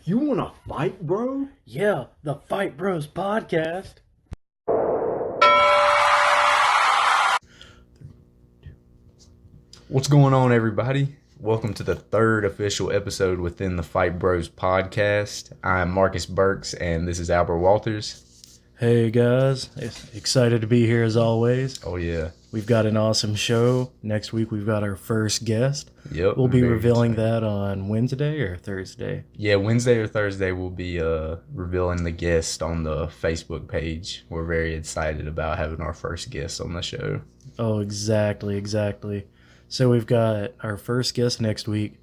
You want to fight, bro? Yeah, the Fight Bros Podcast. What's going on, everybody? Welcome to the third official episode within the Fight Bros podcast. I'm Marcus Burks, and this is Albert Walters. Hey guys, excited to be here as always. Oh, yeah. We've got an awesome show. Next week we've got our first guest. Yep. We'll be very revealing excited. that on Wednesday or Thursday. Yeah, Wednesday or Thursday we'll be revealing the guest on the Facebook page. We're very excited about having our first guest on the show. Oh, exactly. So we've got our first guest next week,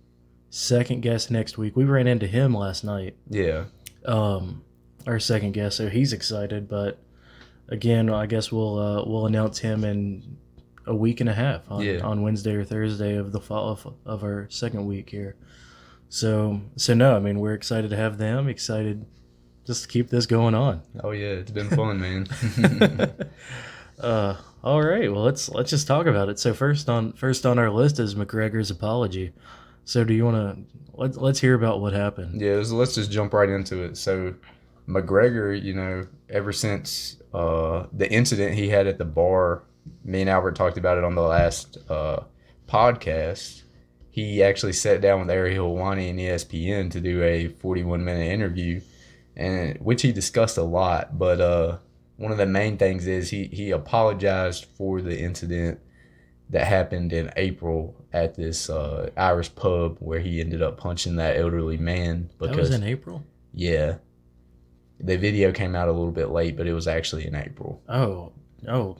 second guest next week. We ran into him last night. Yeah. Our second guest, so he's excited. But again, I guess we'll announce him in a week and a half on Wednesday or Thursday of the fall of our second week here. So no, I mean, we're excited to have them. Excited just to keep this going on. Oh, yeah. It's been fun, man. All right, well let's just talk about it. So first on our list is McGregor's apology. So do you want to let's hear about what happened? Yeah, let's just jump right into it. So, McGregor, ever since the incident he had at the bar, me and Albert talked about it on the last podcast. He actually sat down with Ariel Helwani and ESPN to do a 41-minute interview, and which he discussed a lot. But one of the main things is he apologized for the incident that happened in April at this Irish pub where he ended up punching that elderly man. That was in April? Yeah. The video came out a little bit late, but it was actually in April. Oh,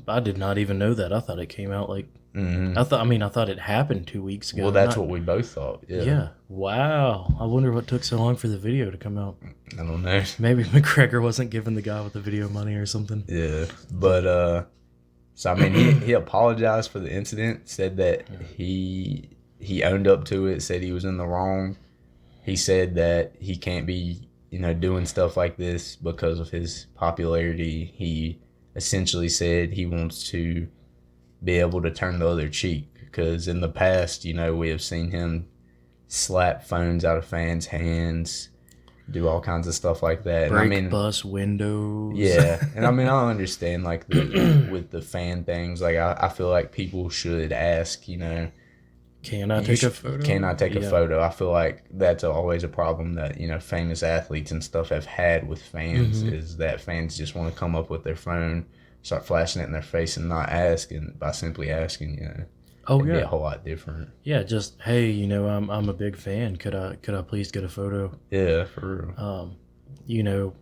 I did not even know that. I thought it came out like Mm-hmm. I thought it happened 2 weeks ago. Well, that's what we both thought. Yeah. Yeah. Wow. I wonder what took so long for the video to come out. I don't know. Maybe McGregor wasn't giving the guy with the video money or something. Yeah. But so I mean he apologized for the incident, said that he owned up to it, said he was in the wrong. He said that he can't be, doing stuff like this because of his popularity. He essentially said he wants to be able to turn the other cheek, because in the past, we have seen him slap phones out of fans' hands, do all kinds of stuff like that. Break bus windows. Yeah, and I understand like with the fan things. Like I feel like people should ask, Can I take a photo? Can I take a photo? I feel like that's always a problem that famous athletes and stuff have had with fans, is that fans just want to come up with their phone, start flashing it in their face, and not ask. And by simply asking, Oh it'd be yeah. a whole lot different. Yeah, just hey, I'm a big fan. Could I please get a photo? Yeah, for real.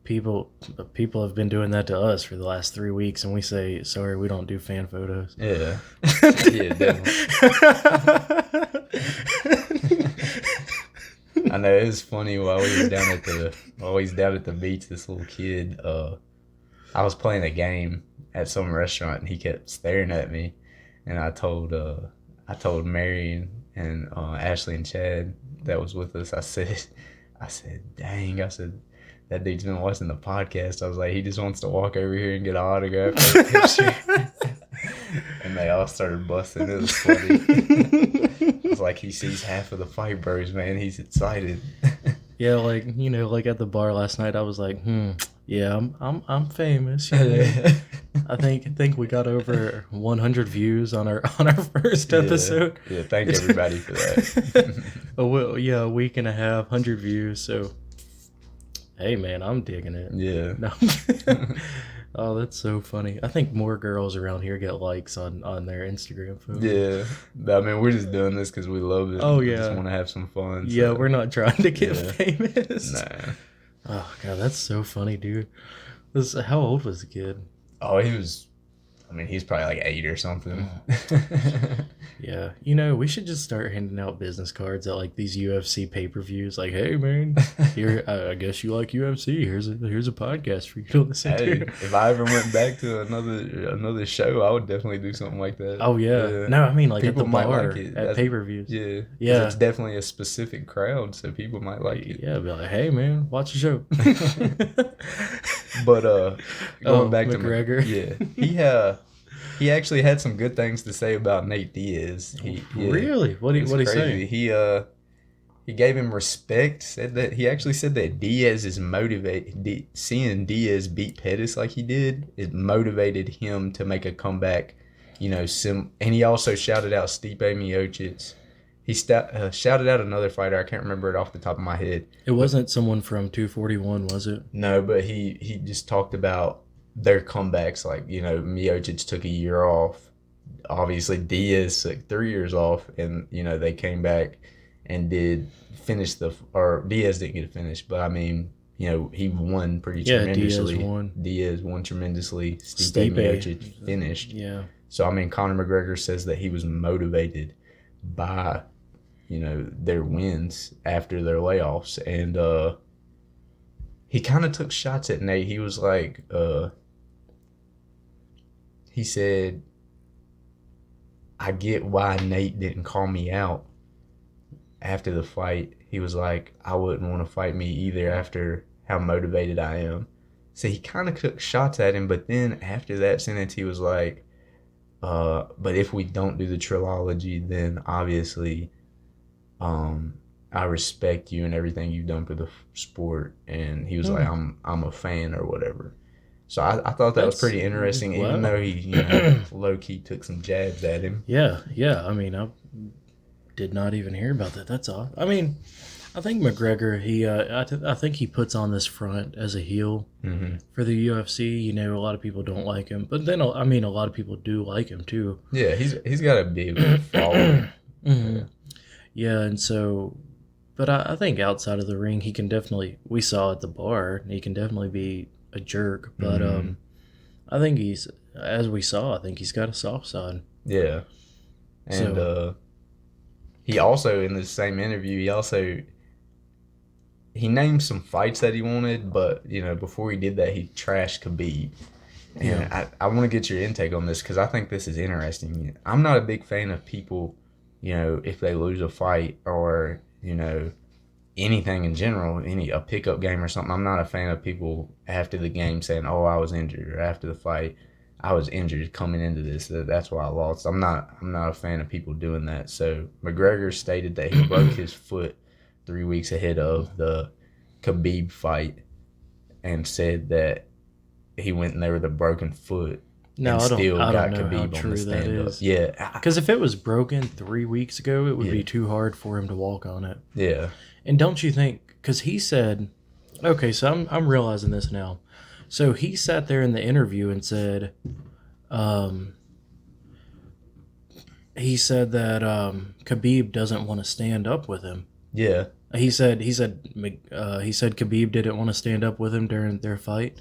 People have been doing that to us for the last 3 weeks, and we say sorry, we don't do fan photos. Yeah, yeah, definitely. I know, it was funny while he's down at the beach. This little kid, I was playing a game at some restaurant, and he kept staring at me, and I told Mary and Ashley and Chad that was with us. I said, dang, I said, that dude's been watching the podcast. I was like, he just wants to walk over here and get an autograph or a picture. And they all started busting. It was funny. It's like he sees half of the Fight Bros, man. He's excited. Yeah, like at the bar last night, I was like, yeah, I'm famous. I think we got over 100 views on our first episode. Yeah, thank everybody for that. A week and a half, 100 views. So, hey man, I'm digging it. Yeah. No. Oh, that's so funny. I think more girls around here get likes on their Instagram photos. Yeah. I mean, we're just doing this because we love it. Oh, We yeah. just want to have some fun. Yeah, so. we're not trying to get Yeah. famous. Nah. Oh god, that's so funny, dude. How old was the kid? Oh, he's probably like 8 or something. Yeah, we should just start handing out business cards at like these UFC pay-per-views. Like, hey man, here, I guess you like UFC. Here's a podcast for you to listen Hey, to. if I ever went back to another show, I would definitely do something like that. Oh yeah. No, I mean like People at the might bar like it. at That's- pay-per-views. Yeah. 'Cause Yeah. It's definitely a specific crowd, so people might like it. Yeah, be like, hey man, watch the show. But going back McGregor. to he actually had some good things to say about Nate Diaz. He Really? What it was he crazy. say? he gave him respect. He actually said that Diaz is motivated. Seeing Diaz beat Pettis like he did, it motivated him to make a comeback. And he also shouted out Stipe Miocic. He shouted out another fighter. I can't remember it off the top of my head. It wasn't someone from 241, was it? No, but he just talked about their comebacks. Like, Miocic took a year off. Obviously, Diaz took 3 years off, and, they came back and Diaz didn't get a finish, but I mean, he won pretty tremendously. Diaz won tremendously. Stipe Miocic finished. Yeah. So, I mean, Conor McGregor says that he was motivated by, their wins after their layoffs. And he kind of took shots at Nate. He was like, he said, I get why Nate didn't call me out after the fight. He was like, I wouldn't want to fight me either after how motivated I am. So he kind of took shots at him, but then after that sentence, he was like, but if we don't do the trilogy, then obviously I respect you and everything you've done for the sport. And he was like, I'm a fan or whatever. So I thought that was pretty interesting, even though he low-key took some jabs at him. Yeah. I mean, I did not even hear about that. That's odd. I mean, I think McGregor, I think he puts on this front as a heel for the UFC. A lot of people don't like him. But then, I mean, a lot of people do like him, too. Yeah, he's got a big following. Yeah, and so... But I think outside of the ring, he can definitely... We saw at the bar, he can definitely be a jerk. But I think as we saw, I think he's got a soft side. Yeah. And he also, in the same interview, he named some fights that he wanted, but, before he did that, he trashed Khabib. And I want to get your intake on this because I think this is interesting. I'm not a big fan of people, if they lose a fight or, anything in general, a pickup game or something. I'm not a fan of people after the game saying, oh, I was injured, or after the fight, I was injured coming into this. That's why I lost. I'm not a fan of people doing that. So McGregor stated that he broke his foot 3 weeks ahead of the Khabib fight and said that he went in there with a broken foot. No, and I still don't got know how Khabib on true the that stand-up. is. Yeah. Because if it was broken 3 weeks ago, it would be too hard for him to walk on it. Yeah. And don't you think, because he said, okay, so I'm realizing this now. So he sat there in the interview and said, he said that Khabib doesn't want to stand up with him. Yeah. He said Khabib didn't want to stand up with him during their fight.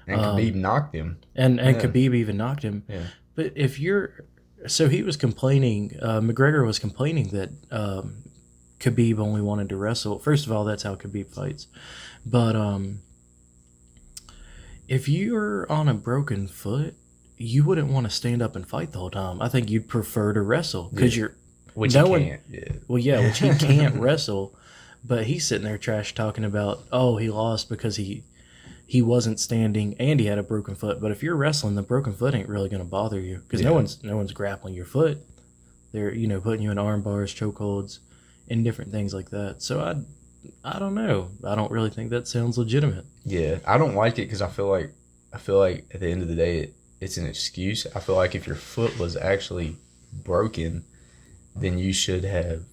And Khabib knocked him. And Khabib even knocked him. Yeah. But so he was complaining, McGregor was complaining that Khabib only wanted to wrestle. First of all, that's how Khabib fights. But if you're on a broken foot, you wouldn't want to stand up and fight the whole time. I think you'd prefer to wrestle because which he can't. Yeah. Well, yeah, which he can't wrestle. But he's sitting there trash talking about, oh, he lost because he wasn't standing and he had a broken foot. But if you're wrestling, the broken foot ain't really going to bother you because no one's grappling your foot. They're putting you in arm bars, chokeholds, and different things like that. So I don't know. I don't really think that sounds legitimate. Yeah, I don't like it because I feel like at the end of the day it's an excuse. I feel like if your foot was actually broken, then you should have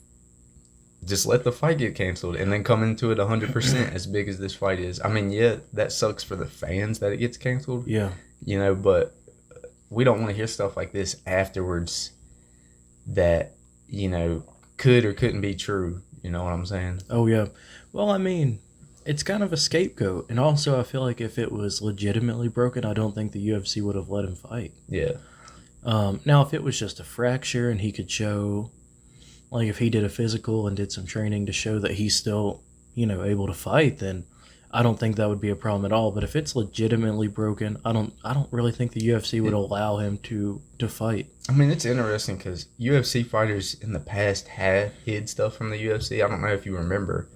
just let the fight get canceled and then come into it 100% as big as this fight is. I mean, yeah, that sucks for the fans that it gets canceled. Yeah. But we don't want to hear stuff like this afterwards that, could or couldn't be true. You know what I'm saying? Oh, yeah. Well, I mean, it's kind of a scapegoat. And also, I feel like if it was legitimately broken, I don't think the UFC would have let him fight. Yeah. Now, if it was just a fracture and he could show, like if he did a physical and did some training to show that he's still, able to fight, then I don't think that would be a problem at all. But if it's legitimately broken, I don't really think the UFC would allow him to fight. I mean, it's interesting because UFC fighters in the past have hid stuff from the UFC. I don't know if you remember,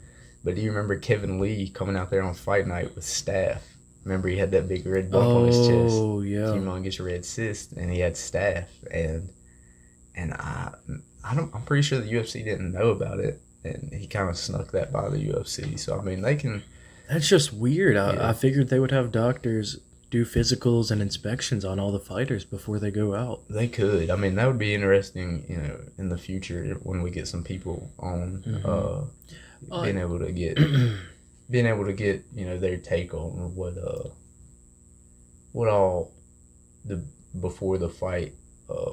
but do you remember Kevin Lee coming out there on fight night with staph? Remember he had that big red bump on his chest? Oh, yeah. Humongous red cyst, and he had staph. And I'm pretty sure the UFC didn't know about it. and he kind of snuck that by the UFC. So I mean, they can. That's just weird. Yeah. I figured they would have doctors do physicals and inspections on all the fighters before they go out. They could. I mean, that would be interesting. In the future when we get some people on, being able to get their take on what all the before the fight.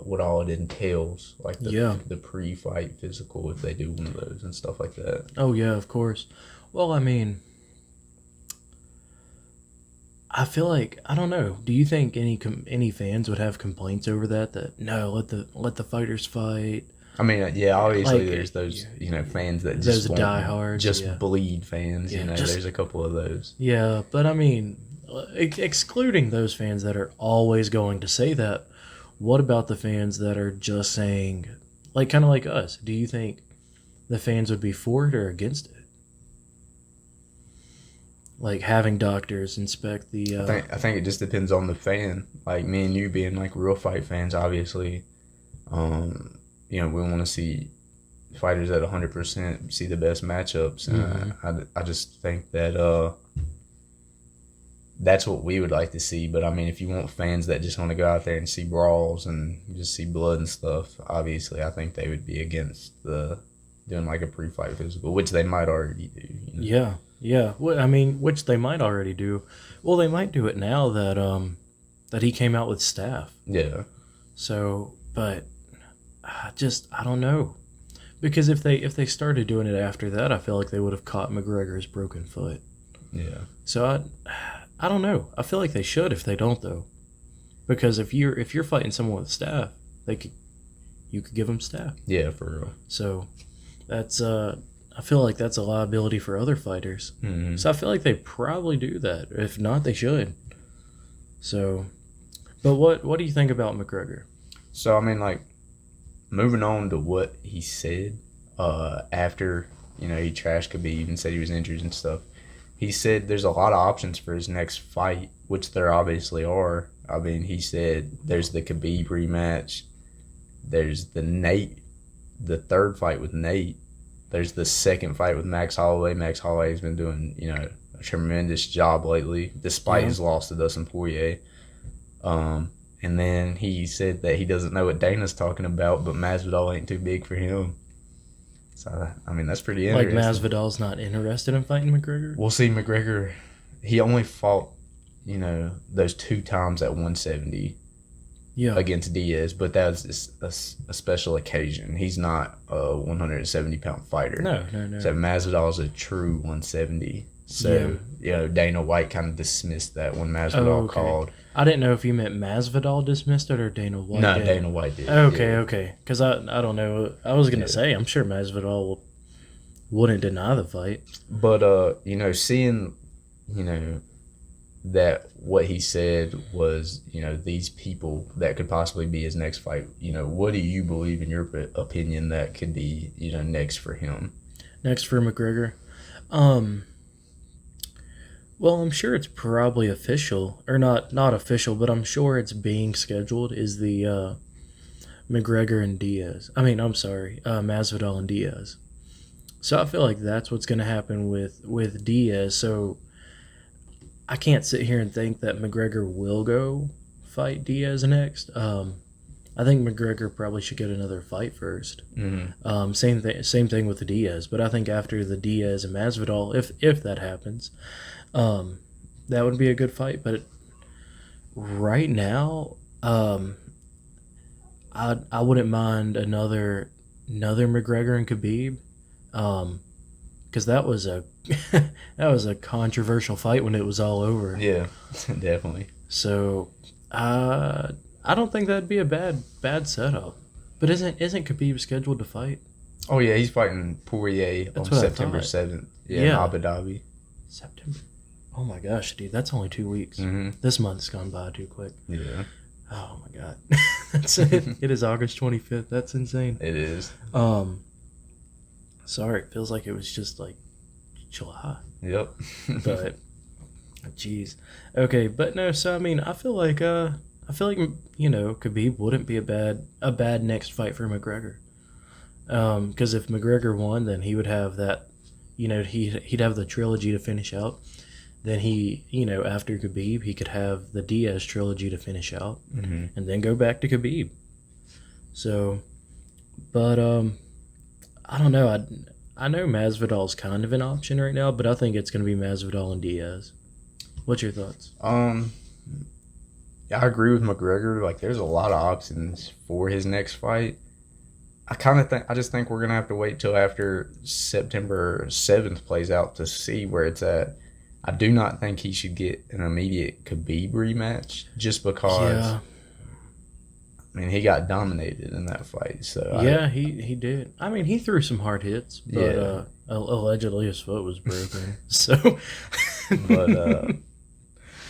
What all it entails, like the pre-fight physical, if they do one of those and stuff like that. Oh yeah, of course. Well, I mean, I feel like, I don't know. Do you think any fans would have complaints over that? That no, let the fighters fight. I mean, yeah, obviously there's those fans that just those diehards, just bleed fans. There's a couple of those. Yeah, but I mean, excluding those fans that are always going to say that. What about the fans that are just saying, like, kind of like us? Do you think the fans would be for it or against it? Like having doctors inspect the. I think it just depends on the fan. Like me and you being like real fight fans, obviously, we want to see fighters at 100%, see the best matchups, and I just think that that's what we would like to see. But I mean, if you want fans that just want to go out there and see brawls and just see blood and stuff, obviously I think they would be against doing like a pre-fight physical, which they might already do. Yeah. Well, I mean, which they might already do. Well, they might do it now that he came out with staff. Yeah. So, but I don't know, because if they started doing it after that, I feel like they would have caught McGregor's broken foot. Yeah. So I don't know. I feel like they should if they don't, though, because if you're fighting someone with staff, you could give them staff. Yeah, for real. So that's I feel like that's a liability for other fighters. Mm-hmm. So I feel like they probably do that. If not, they should. So, but what do you think about McGregor? So I mean, like, moving on to what he said after he trashed Khabib and said he was injured and stuff. He said there's a lot of options for his next fight, which there obviously are. I mean, he said there's the Khabib rematch. There's the third fight with Nate. There's the second fight with Max Holloway. Max Holloway has been doing, a tremendous job lately, despite his loss to Dustin Poirier. And then he said that he doesn't know what Dana's talking about, but Masvidal ain't too big for him. So, I mean, that's pretty interesting. Like Masvidal's not interested in fighting McGregor? We'll see. McGregor, he only fought, those 2 times at 170 against Diaz, but that was just a special occasion. He's not a 170-pound fighter. No. So Masvidal is a true 170. So, Dana White kind of dismissed that when Masvidal called. I didn't know if you meant Masvidal dismissed it or Dana White No, did. Dana White did. Okay. Because I don't know. I was going to say, I'm sure Masvidal wouldn't deny the fight. But, seeing, that what he said was, these people that could possibly be his next fight, what do you believe, in your opinion, that could be, next for him? Next for McGregor? Well, I'm sure it's probably official, or not official, but I'm sure it's being scheduled, is the McGregor and Diaz. Masvidal and Diaz. So I feel like that's what's going to happen with Diaz. So I can't sit here and think that McGregor will go fight Diaz next. I think McGregor probably should get another fight first. Mm-hmm. Same thing with the Diaz. But I think after the Diaz and Masvidal, if that happens, that would be a good fight. But right now, I wouldn't mind another McGregor and Khabib, because that was a controversial fight when it was all over. Yeah, definitely. So I don't think that'd be a bad setup. But isn't Khabib scheduled to fight? Oh yeah, he's fighting Poirier on September 7th. In Abu Dhabi. September. Oh my gosh, dude, that's only 2 weeks. Mm-hmm. This month's gone by too quick. Yeah. Oh my god. That's it. It is August 25th. That's insane. It is. Sorry, it feels like it was just like July. Yep. But jeez. Okay, but no, so I mean, I feel like Khabib wouldn't be a bad next fight for McGregor. Because if McGregor won, then he would have that, he'd have the trilogy to finish out. Then after Khabib, he could have the Diaz trilogy to finish out, and then go back to Khabib. So, but I don't know. I know Masvidal's kind of an option right now, but I think it's going to be Masvidal and Diaz. What's your thoughts? I agree with McGregor. Like, there's a lot of options for his next fight. I just think we're gonna have to wait till after September 7th plays out to see where it's at. I do not think he should get an immediate Khabib rematch just because. Yeah. I mean, he got dominated in that fight. So yeah, he did. I mean, he threw some hard hits, but allegedly his foot was broken. So, but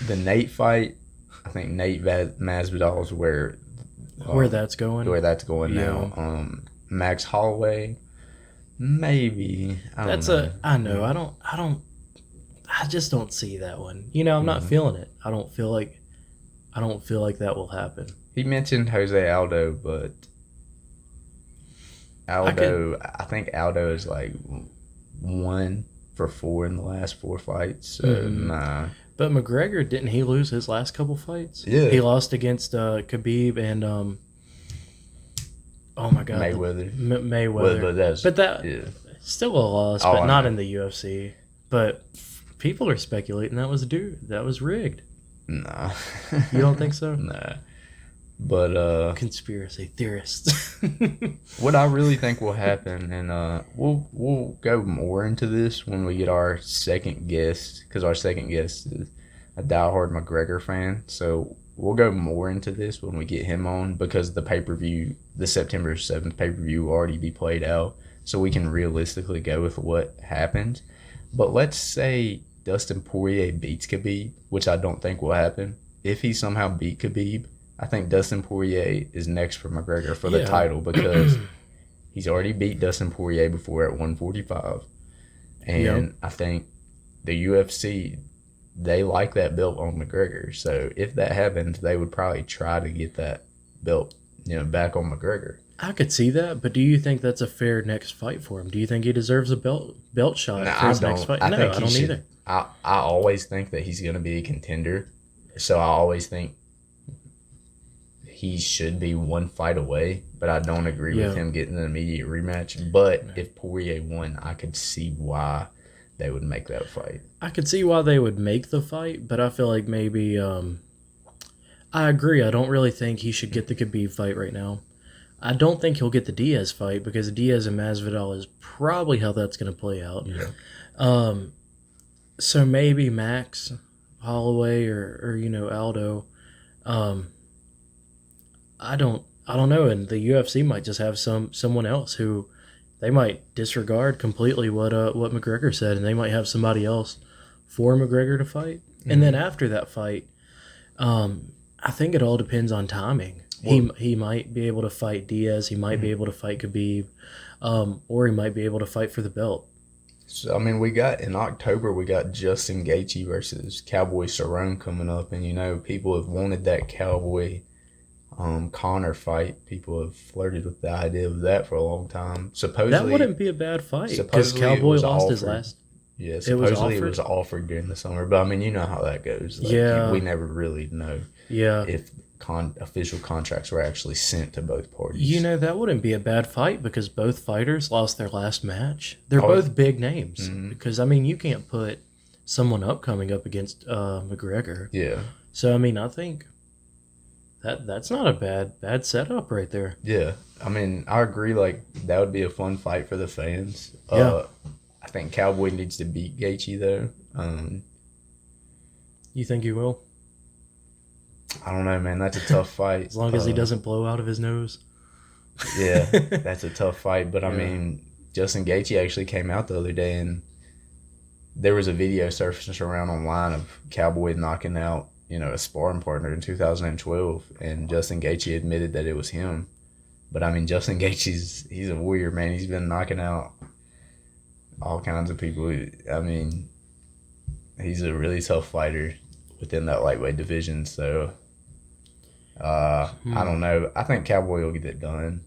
the Nate fight, I think Nate Masvidal is where that's going. Where that's going now. Max Holloway, maybe. I just don't see that one. I'm not feeling it. I don't feel like that will happen. He mentioned Jose Aldo, but I think Aldo is like 1 for 4 in the last 4 fights. So nah. But McGregor, didn't he lose his last couple fights? Yeah. He lost against Khabib and oh my God, Mayweather. But that still a loss, but not in the UFC. But people are speculating that was rigged. Nah. You don't think so? Nah. But conspiracy theorists. What I really think will happen, and we'll go more into this when we get our second guest, because our second guest is a diehard McGregor fan. So we'll go more into this when we get him on, because the pay-per-view, the September 7th pay-per-view will already be played out, so we can realistically go with what happened. But let's say Dustin Poirier beats Khabib, which I don't think will happen. If he somehow beat Khabib, I think Dustin Poirier is next for McGregor for the title, because he's already beat Dustin Poirier before at 145. And I think the UFC, they like that belt on McGregor. So if that happens, they would probably try to get that belt, back on McGregor. I could see that, but do you think that's a fair next fight for him? Do you think he deserves a belt shot for his next fight? No, I don't either. I always think that he's going to be a contender. So I always think he should be 1 fight away, but I don't agree with him getting an immediate rematch. But if Poirier won, I could see why they would make that fight. I could see why they would make the fight, but I feel like maybe I agree. I don't really think he should get the Khabib fight right now. I don't think he'll get the Diaz fight, because Diaz and Masvidal is probably how that's going to play out. Yeah. So maybe Max Holloway or Aldo. I don't know, and the UFC might just have someone else who they might disregard completely what McGregor said, and they might have somebody else for McGregor to fight. And then after that fight, I think it all depends on timing. He might be able to fight Diaz, he might be able to fight Khabib, or he might be able to fight for the belt. So, I mean, in October, we got Justin Gaethje versus Cowboy Cerrone coming up, and, people have wanted that Cowboy Conor fight. People have flirted with the idea of that for a long time. Supposedly, that wouldn't be a bad fight, because Cowboy lost his last. Yeah, supposedly it was offered during the summer, but I mean, you know how that goes. Like, we never really know. If official contracts were actually sent to both parties. That wouldn't be a bad fight, because both fighters lost their last match. They're both big names. Because I mean, you can't put someone coming up against McGregor. Yeah. So I mean, I think that's not a bad setup right there. Yeah, I mean, I agree. Like, that would be a fun fight for the fans. I think Cowboy needs to beat Gaethje though. You think he will? I don't know, man. That's a tough fight. As long as he doesn't blow out of his nose. Yeah, that's a tough fight. But I mean, Justin Gaethje actually came out the other day, and there was a video surfacing around online of Cowboy knocking out, a sparring partner in 2012, and Justin Gaethje admitted that it was him. But I mean, Justin Gaethje's he's a warrior, man. He's been knocking out all kinds of people. I mean, he's a really tough fighter within that lightweight division. So I don't know. I think Cowboy will get it done.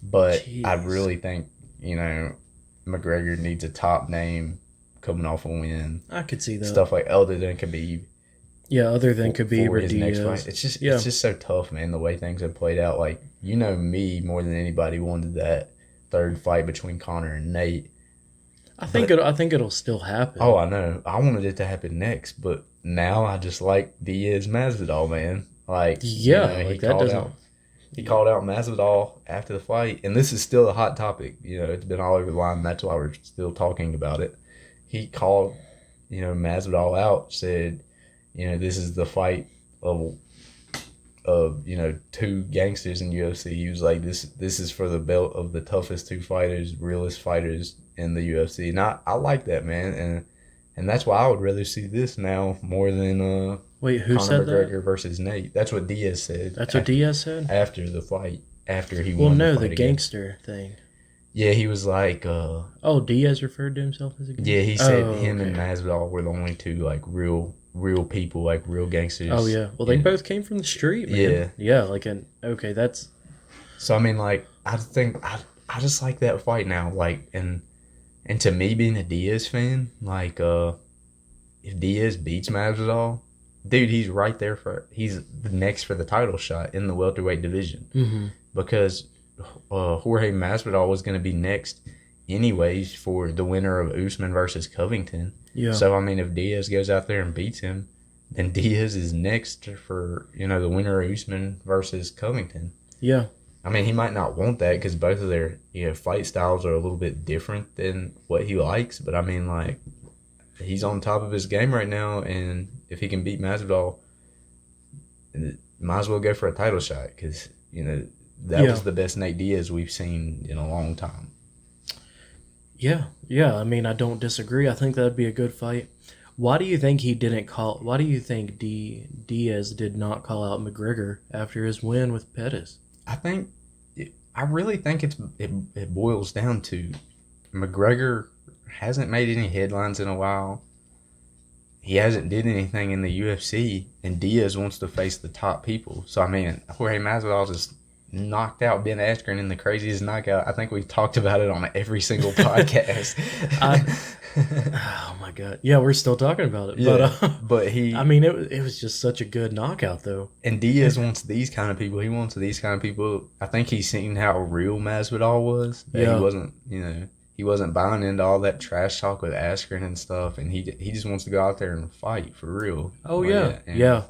But Jeez. I really think, McGregor needs a top name coming off a win. I could see that. Stuff like other than Khabib. Yeah, other than Khabib or his Diaz. next fight. It's just so tough, man, the way things have played out. Like, me more than anybody wanted that third fight between Conor and Nate. I think it'll still happen. Oh, I know. I wanted it to happen next, but now I just like Diaz Masvidal, man. Like, yeah, he like that doesn't. He called out Mazvidal after the fight, and this is still a hot topic. It's been all over the line. That's why we're still talking about it. He called, Mazvidal out, said, this is the fight of two gangsters in UFC. He was like, this is for the belt of the toughest two fighters, realest fighters in the UFC. And I like that, man, and that's why I would rather see this now more than Wait, who Conor said McGregor that? versus Nate. That's what Diaz said. That's what Diaz said? After the fight. After he well, won no, the fight the gangster thing. Yeah, he was like... oh, Diaz referred to himself as a gangster? Yeah, he said him and Masvidal were the only two, like, real people, like, real gangsters. Oh, yeah. Well, they both came from the street, man. Yeah. Yeah, like, okay, that's... So, I mean, like, I think... I just like that fight now, like, and to me, being a Diaz fan, like, if Diaz beats Masvidal... Dude, he's right there he's the next for the title shot in the welterweight division. Mm-hmm. Because Jorge Masvidal was going to be next anyways for the winner of Usman versus Covington. Yeah. So, I mean, if Diaz goes out there and beats him, then Diaz is next for, the winner of Usman versus Covington. Yeah. I mean, he might not want that because both of their, fight styles are a little bit different than what he likes. But, I mean, like, he's on top of his game right now, and if he can beat Masvidal, might as well go for a title shot because, that was the best Nate Diaz we've seen in a long time. Yeah. I mean, I don't disagree. I think that'd be a good fight. Why do you think Diaz did not call out McGregor after his win with Pettis? I really think it boils down to McGregor hasn't made any headlines in a while. He hasn't did anything in the UFC, and Diaz wants to face the top people. So, I mean, Jorge Masvidal just knocked out Ben Askren in the craziest knockout. I think we've talked about it on every single podcast. Oh, my God. Yeah, we're still talking about it. Yeah, but he... I mean, it was just such a good knockout, though. And Diaz wants these kind of people. He wants these kind of people. I think he's seen how real Masvidal was. He wasn't, he wasn't buying into all that trash talk with Askren and stuff, and he just wants to go out there and fight for real. Oh, yeah. Yeah.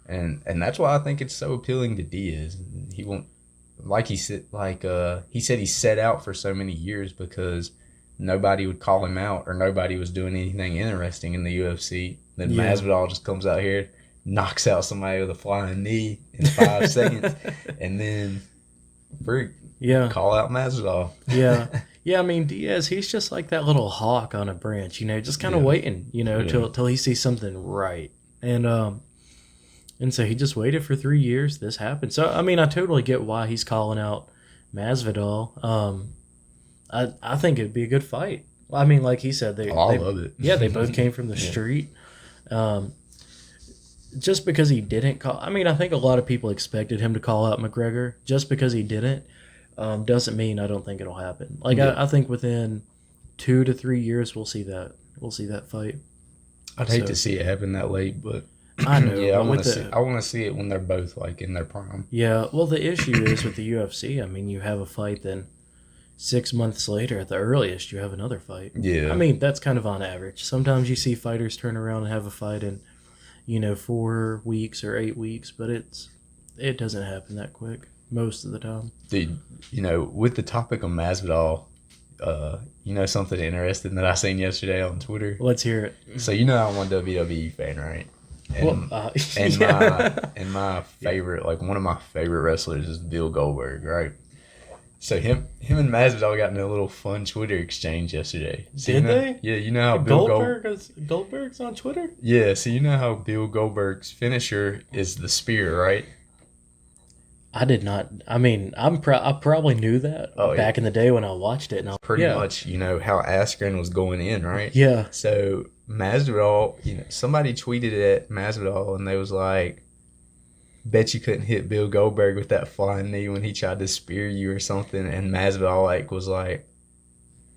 And that's why I think it's so appealing to Diaz. He won't, he said he set out for so many years because nobody would call him out or nobody was doing anything interesting in the UFC. Then Masvidal just comes out here, knocks out somebody with a flying knee in 5 seconds, and then call out Masvidal. Yeah. Yeah, I mean, Diaz, he's just like that little hawk on a branch, just kind of waiting, till he sees something right. And so he just waited for 3 years. This happened. So, I mean, I totally get why he's calling out Masvidal. I think it'd be a good fight. I mean, like he said, they love it. Yeah, they both came from the street. Just because he didn't call... I mean, I think a lot of people expected him to call out McGregor. Just because he didn't doesn't mean I don't think it'll happen. Like, I think within 2 to 3 years, we'll see that. We'll see that fight. I'd hate to see it happen that late, but... I know. Yeah, I want to see it when they're both, like, in their prime. Yeah, well, the issue is with the UFC, I mean, you have a fight, then 6 months later, at the earliest, you have another fight. Yeah. I mean, that's kind of on average. Sometimes you see fighters turn around and have a fight in, 4 weeks or 8 weeks, but it doesn't happen that quick most of the time. Dude, with the topic of Masvidal, something interesting that I seen yesterday on Twitter? Let's hear it. So, I'm a WWE fan, right? And, my favorite, like, one of my favorite wrestlers is Bill Goldberg, right? So him and Masvidal got in a little fun Twitter exchange yesterday. So Did they? Yeah, you know how Goldberg's on Twitter? Yeah, so you know how Bill Goldberg's finisher is the spear, right? I did not. I mean, I probably knew that back in the day when I watched it. And pretty much, how Askren was going in, right? Yeah. So Masvidal, somebody tweeted at Masvidal and they was like, bet you couldn't hit Bill Goldberg with that flying knee when he tried to spear you or something. And Masvidal was like,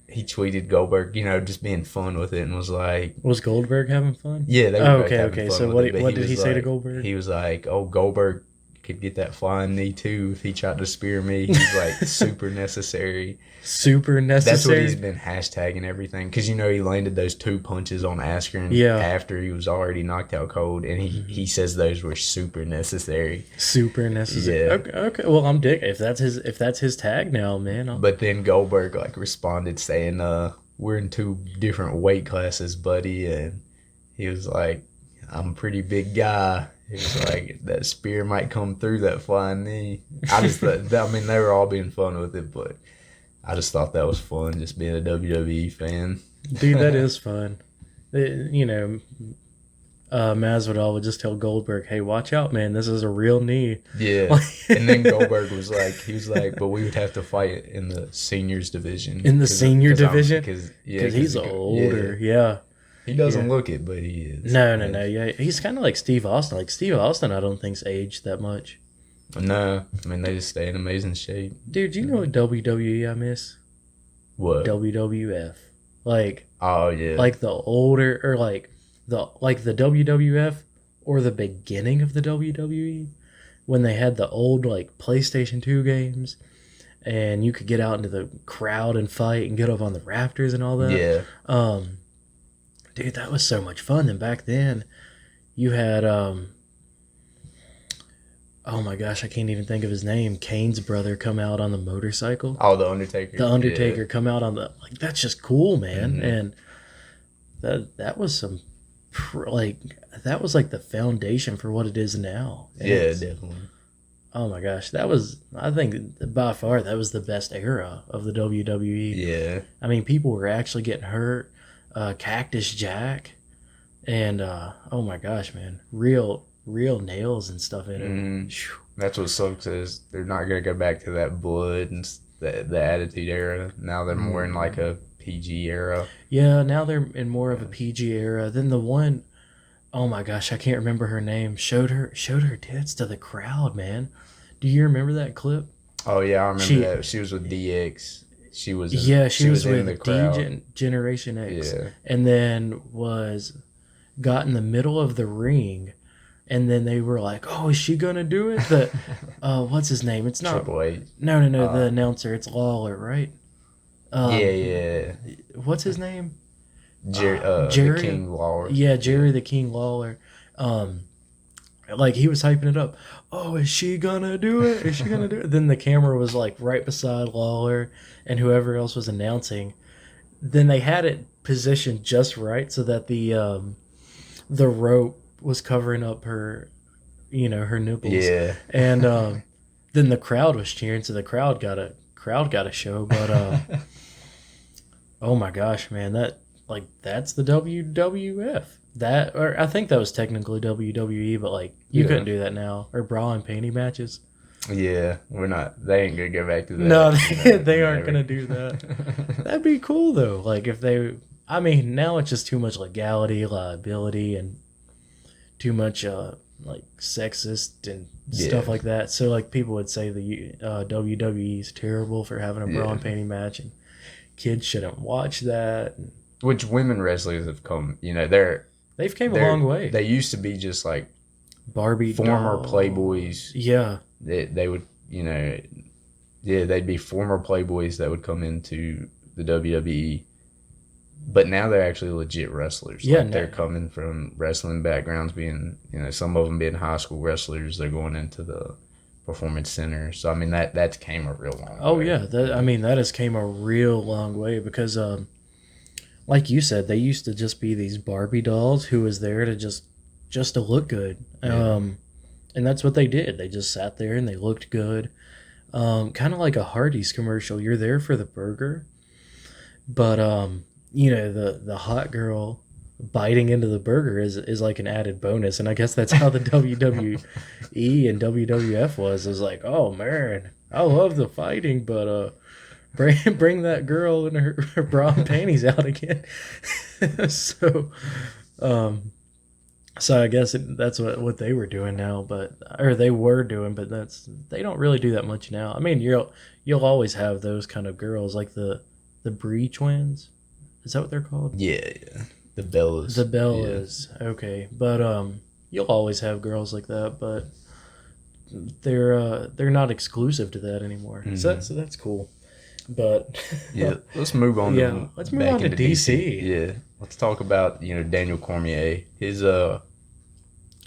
he tweeted Goldberg, just being fun with it, and was like, was Goldberg having fun? Yeah, they were both having fun So with what, it, what did he say to Goldberg? He was like, oh, Goldberg could get that flying knee too if he tried to spear me. He's like, super necessary. Super necessary? That's what he's been hashtagging everything. Because, he landed those 2 punches on Askren after he was already knocked out cold. And he says those were super necessary. Super necessary. Yeah. Okay. Well, I'm digging. If that's his tag now, man. But then Goldberg responded saying, we're in 2 different weight classes, buddy. And he was like, I'm a pretty big guy. He was like, that spear might come through that flying knee. I just thought, they were all being fun with it, but I just thought that was fun, just being a WWE fan. Dude, that is fun. Masvidal would just tell Goldberg, hey, watch out, man. This is a real knee. Yeah. And then Goldberg was like, but we would have to fight in the seniors division. In the senior division? Because he's older. Yeah. He doesn't look it, but he is. No. Yeah, he's kind of like Steve Austin. Like Steve Austin, I don't think's aged that much. No, they just stay in amazing shape. Dude, you know what WWE I miss? What? WWF. Oh yeah. Like the older, or the WWF, or the beginning of the WWE, when they had the old PlayStation 2 games, and you could get out into the crowd and fight and get up on the rafters and all that. Yeah. Dude, that was so much fun. And back then, you had oh my gosh, I can't even think of his name. Kane's brother come out on the motorcycle. Oh, the Undertaker. The Undertaker come out on the that's just cool, man. Mm-hmm. And that was some that was the foundation for what it is now. And yeah, definitely. Oh my gosh, I think by far that was the best era of the WWE. Yeah. People were actually getting hurt. Cactus Jack, and oh my gosh, man, real nails and stuff in it. Mm-hmm. That's what sucks is they're not gonna go back to that blood and the Attitude Era. Now they're more in a PG era. Yeah, now they're in more of a PG era. Then the one, oh my gosh, I can't remember her name. Showed her tits to the crowd, man. Do you remember that clip? Oh yeah, I remember that. She was with DX. She was with Generation X, and then got in the middle of the ring, and then they were like, "Oh, is she gonna do it?" What's his name? It's not Triple H. No, the announcer. It's Lawler, right? Yeah. What's his name? Jerry the King Lawler. Yeah, Jerry the King Lawler. He was hyping it up. Oh, is she gonna do it? Is she gonna do it? Then the camera was right beside Lawler and whoever else was announcing. Then they had it positioned just right so that the rope was covering up her, her nipples. Yeah. And then the crowd was cheering, so the crowd got a show. But oh my gosh, man, that's the WWF. Or I think that was technically WWE, but you couldn't do that now. Or bra and panty matches. Yeah, we're not. They ain't gonna go back to that. No, they aren't gonna do that. That'd be cool though. If they, now it's just too much legality, liability, and too much sexist and stuff like that. So people would say the WWE is terrible for having a bra and panty match, and kids shouldn't watch that. Which women wrestlers have come. They've came a long way. They used to be just Barbie former doll. Playboys. Yeah. They would, they'd be former Playboys that would come into the WWE. But now they're actually legit wrestlers. Yeah. They're coming from wrestling backgrounds, being, some of them being high school wrestlers. They're going into the performance center. So, that came a real long way. Oh, yeah. That has came a real long way because, like you said, they used to just be these Barbie dolls who was there to just to look good. Yeah. And that's what they did. They just sat there and they looked good. Kind of like a Hardee's commercial. You're there for the burger, but the hot girl biting into the burger is like an added bonus. And I guess that's how the WWE and WWF was. It was like, oh man, I love the fighting, but bring that girl in her bra and panties out again. So, So I guess that's what they were doing now, or they were doing, but they don't really do that much now. I mean, you'll always have those kind of girls like the Bree twins. Is that what they're called? Yeah, yeah. The Bellas. The Bellas. Yeah. Okay, but you'll always have girls like that, but they're not exclusive to that anymore. Mm-hmm. So that's cool. But yeah, let's move on. Yeah, let's move on to DC. Yeah, let's talk about Daniel Cormier. His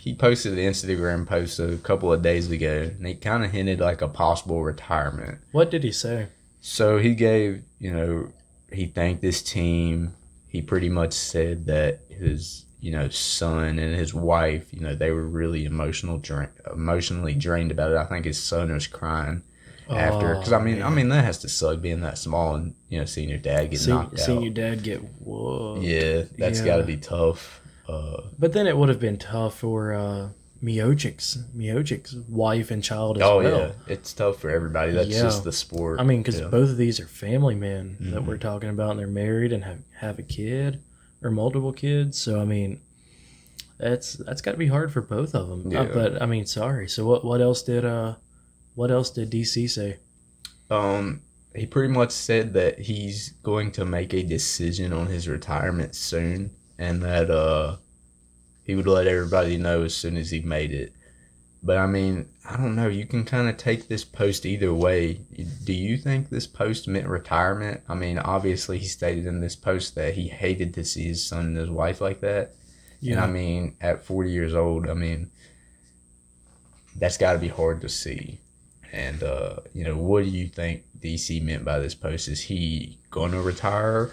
he posted an Instagram post a couple of days ago, and he kind of hinted like a possible retirement. What did he say? So he gave he thanked his team. He pretty much said that his son and his wife they were really emotionally drained about it. I think his son was crying after, because I mean that has to suck being that small and seeing your dad get knocked out. Seeing your dad get whooped. Yeah, that's got to be tough. But then it would have been tough for Miocic's wife and child as well. Oh yeah, it's tough for everybody. That's just the sport. I mean, because both of these are family men that we're talking about, and they're married and have a kid or multiple kids. So I mean, that's got to be hard for both of them. Yeah. But I mean, sorry. So what else did DC say? He pretty much said that he's going to make a decision on his retirement soon, and that he would let everybody know as soon as he made it. But I mean, I don't know. You can kind of take this post either way. Do you think this post meant retirement? I mean, obviously he stated in this post that he hated to see his son and his wife like that. Yeah. And I mean, at 40 years old, I mean, that's got to be hard to see. And, what do you think DC meant by this post? Is he going to retire?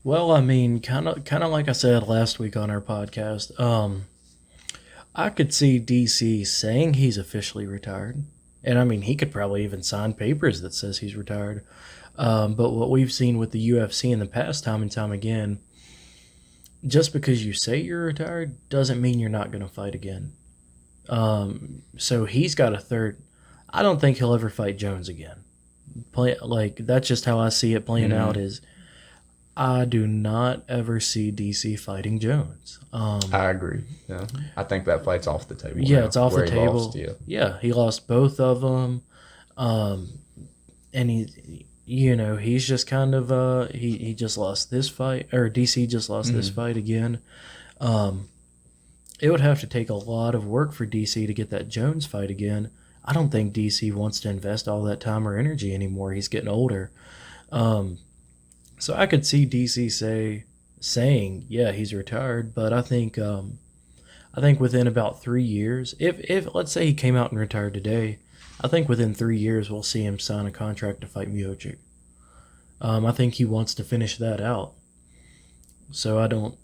Well, I mean, kind of like I said last week on our podcast, I could see DC saying he's officially retired. And, I mean, he could probably even sign papers that says he's retired. But what we've seen with the UFC in the past, time and time again, just because you say you're retired doesn't mean you're not going to fight again. So he's got a third. I don't think he'll ever fight Jones again. That's just how I see it playing out. Is I do not ever see DC fighting Jones. I agree. Yeah, I think that fight's off the table. Yeah, it's off the table. He lost both of them, and he's just kind of he just lost this fight, or DC just lost this fight again. It would have to take a lot of work for DC to get that Jones fight again. I don't think DC wants to invest all that time or energy anymore. He's getting older. So I could see DC saying, yeah, he's retired, but I think within about 3 years, if let's say he came out and retired today, I think within 3 years we'll see him sign a contract to fight Miocic. I think he wants to finish that out. So I don't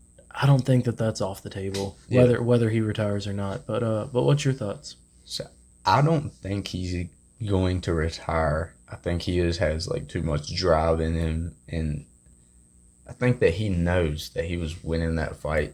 think that's off the table, whether he retires or not. But what's your thoughts? So I don't think he's going to retire. I think he has like too much drive in him, and I think that he knows that he was winning that fight.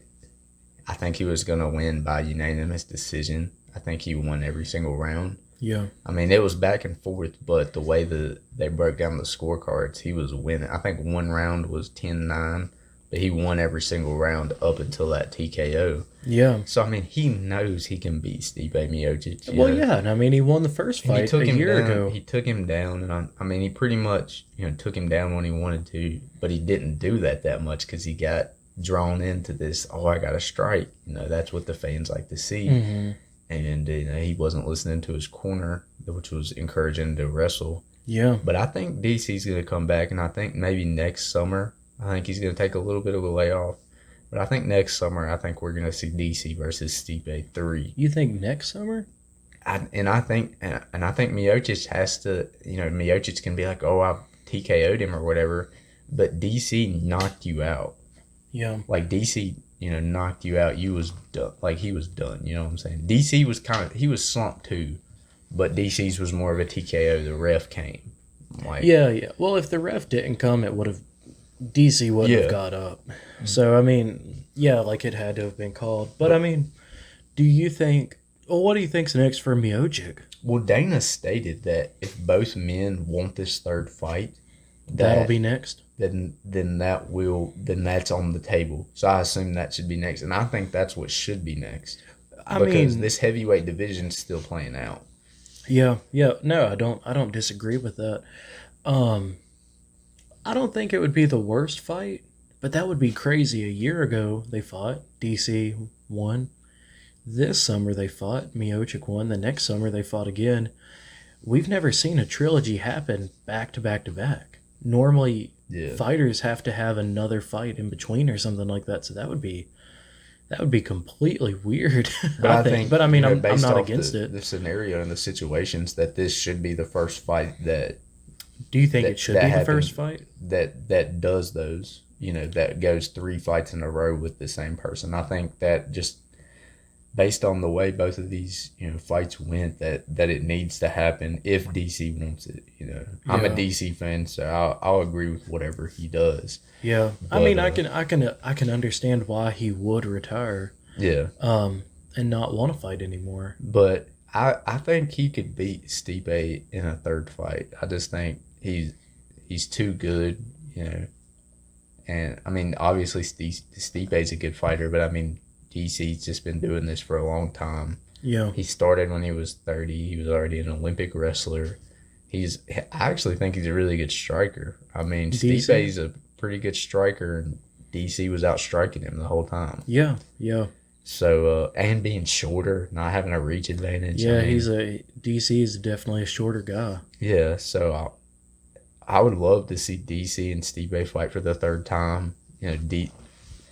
I think he was going to win by unanimous decision. I think he won every single round. Yeah. I mean, it was back and forth, but the way that they broke down the scorecards, he was winning. I think one round was 10-9, but he won every single round up until that TKO. Yeah. So, I mean, he knows he can beat Stipe Miocic. Well, yeah, and I mean, he won the first fight a year ago. He took him down, and I mean, he pretty much, took him down when he wanted to, but he didn't do that much because he got drawn into this, I got to strike. That's what the fans like to see. Mm-hmm. And, he wasn't listening to his corner, which was encouraging him to wrestle. Yeah. But I think DC's going to come back, and I think maybe next summer, I think he's going to take a little bit of a layoff. But I think next summer, I think we're going to see DC versus Stipe 3. You think next summer? I think Miocic has to, Miocic can be like, I TKO'd him or whatever, but DC knocked you out. Yeah. Like DC, knocked you out. You was done. Like he was done. You know what I'm saying? DC was he was slumped too, but DC's was more of a TKO. The ref came. Yeah. Well, if the ref didn't come, DC wouldn't have got up. So, I mean, it had to have been called. But, I mean, what do you think's next for Miocic? Well, Dana stated that if both men want this third fight, that'll be next? then that's on the table. So I assume that should be next, and I think that's what should be next because this heavyweight division's still playing out. Yeah, no, I don't disagree with that. I don't think it would be the worst fight, but that would be crazy. A year ago they fought, DC won. This summer they fought, Miocic won. The next summer they fought again. We've never seen a trilogy happen back to back to back. Normally, fighters have to have another fight in between or something like that. So that would be completely weird. But I think, but I mean, I'm not against it. The scenario and the situations that this should be the first fight that. Do you think it should be the first fight that does those? That goes 3 fights in a row with the same person. I think that just based on the way both of these fights went, that it needs to happen if DC wants it. I'm a DC fan, so I'll agree with whatever he does. Yeah, but, I mean, I can understand why he would retire. Yeah. And not want to fight anymore. But I think he could beat Stipe in a third fight. I just think he's too good, And I mean, obviously Stipe's a good fighter, but I mean, DC's just been doing this for a long time. Yeah. He started when he was 30. He was already an Olympic wrestler. I actually think he's a really good striker. I mean, Stipe's a pretty good striker, and DC was outstriking him the whole time. Yeah. So, and being shorter, not having a reach advantage. Yeah, DC is definitely a shorter guy. Yeah, so I would love to see DC and Stipe fight for the third time.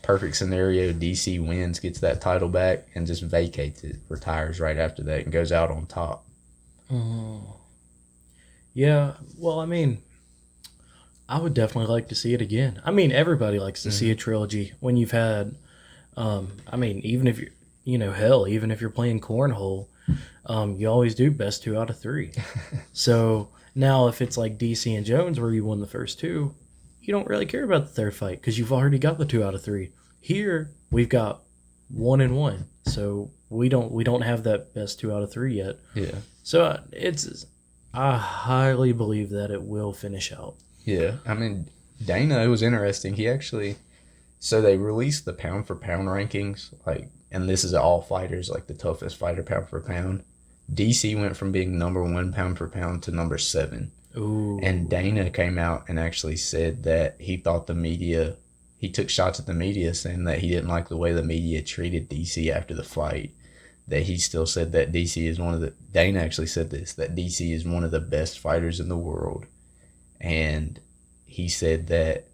Perfect scenario, DC wins, gets that title back, and just vacates it, retires right after that, and goes out on top. Yeah, well, I mean, I would definitely like to see it again. I mean, everybody likes to see a trilogy when you've had, I mean, even if even if you're playing cornhole, you always do best 2 out of 3. So now if it's like DC and Jones where you won the first 2, you don't really care about the third fight because you've already got the 2 out of 3. Here we've got 1 and 1, so we don't have that best 2 out of 3 yet. Yeah. So I highly believe that it will finish out. Yeah, I mean, Dana, it was interesting. So they released the pound for pound rankings, and this is all fighters, like the toughest fighter pound for pound. DC went from being number 1 pound for pound to number 7. Ooh. And Dana came out and actually said that he thought he took shots at the media saying that he didn't like the way the media treated DC after the fight. That he still said that Dana actually said this, that DC is one of the best fighters in the world. And he said that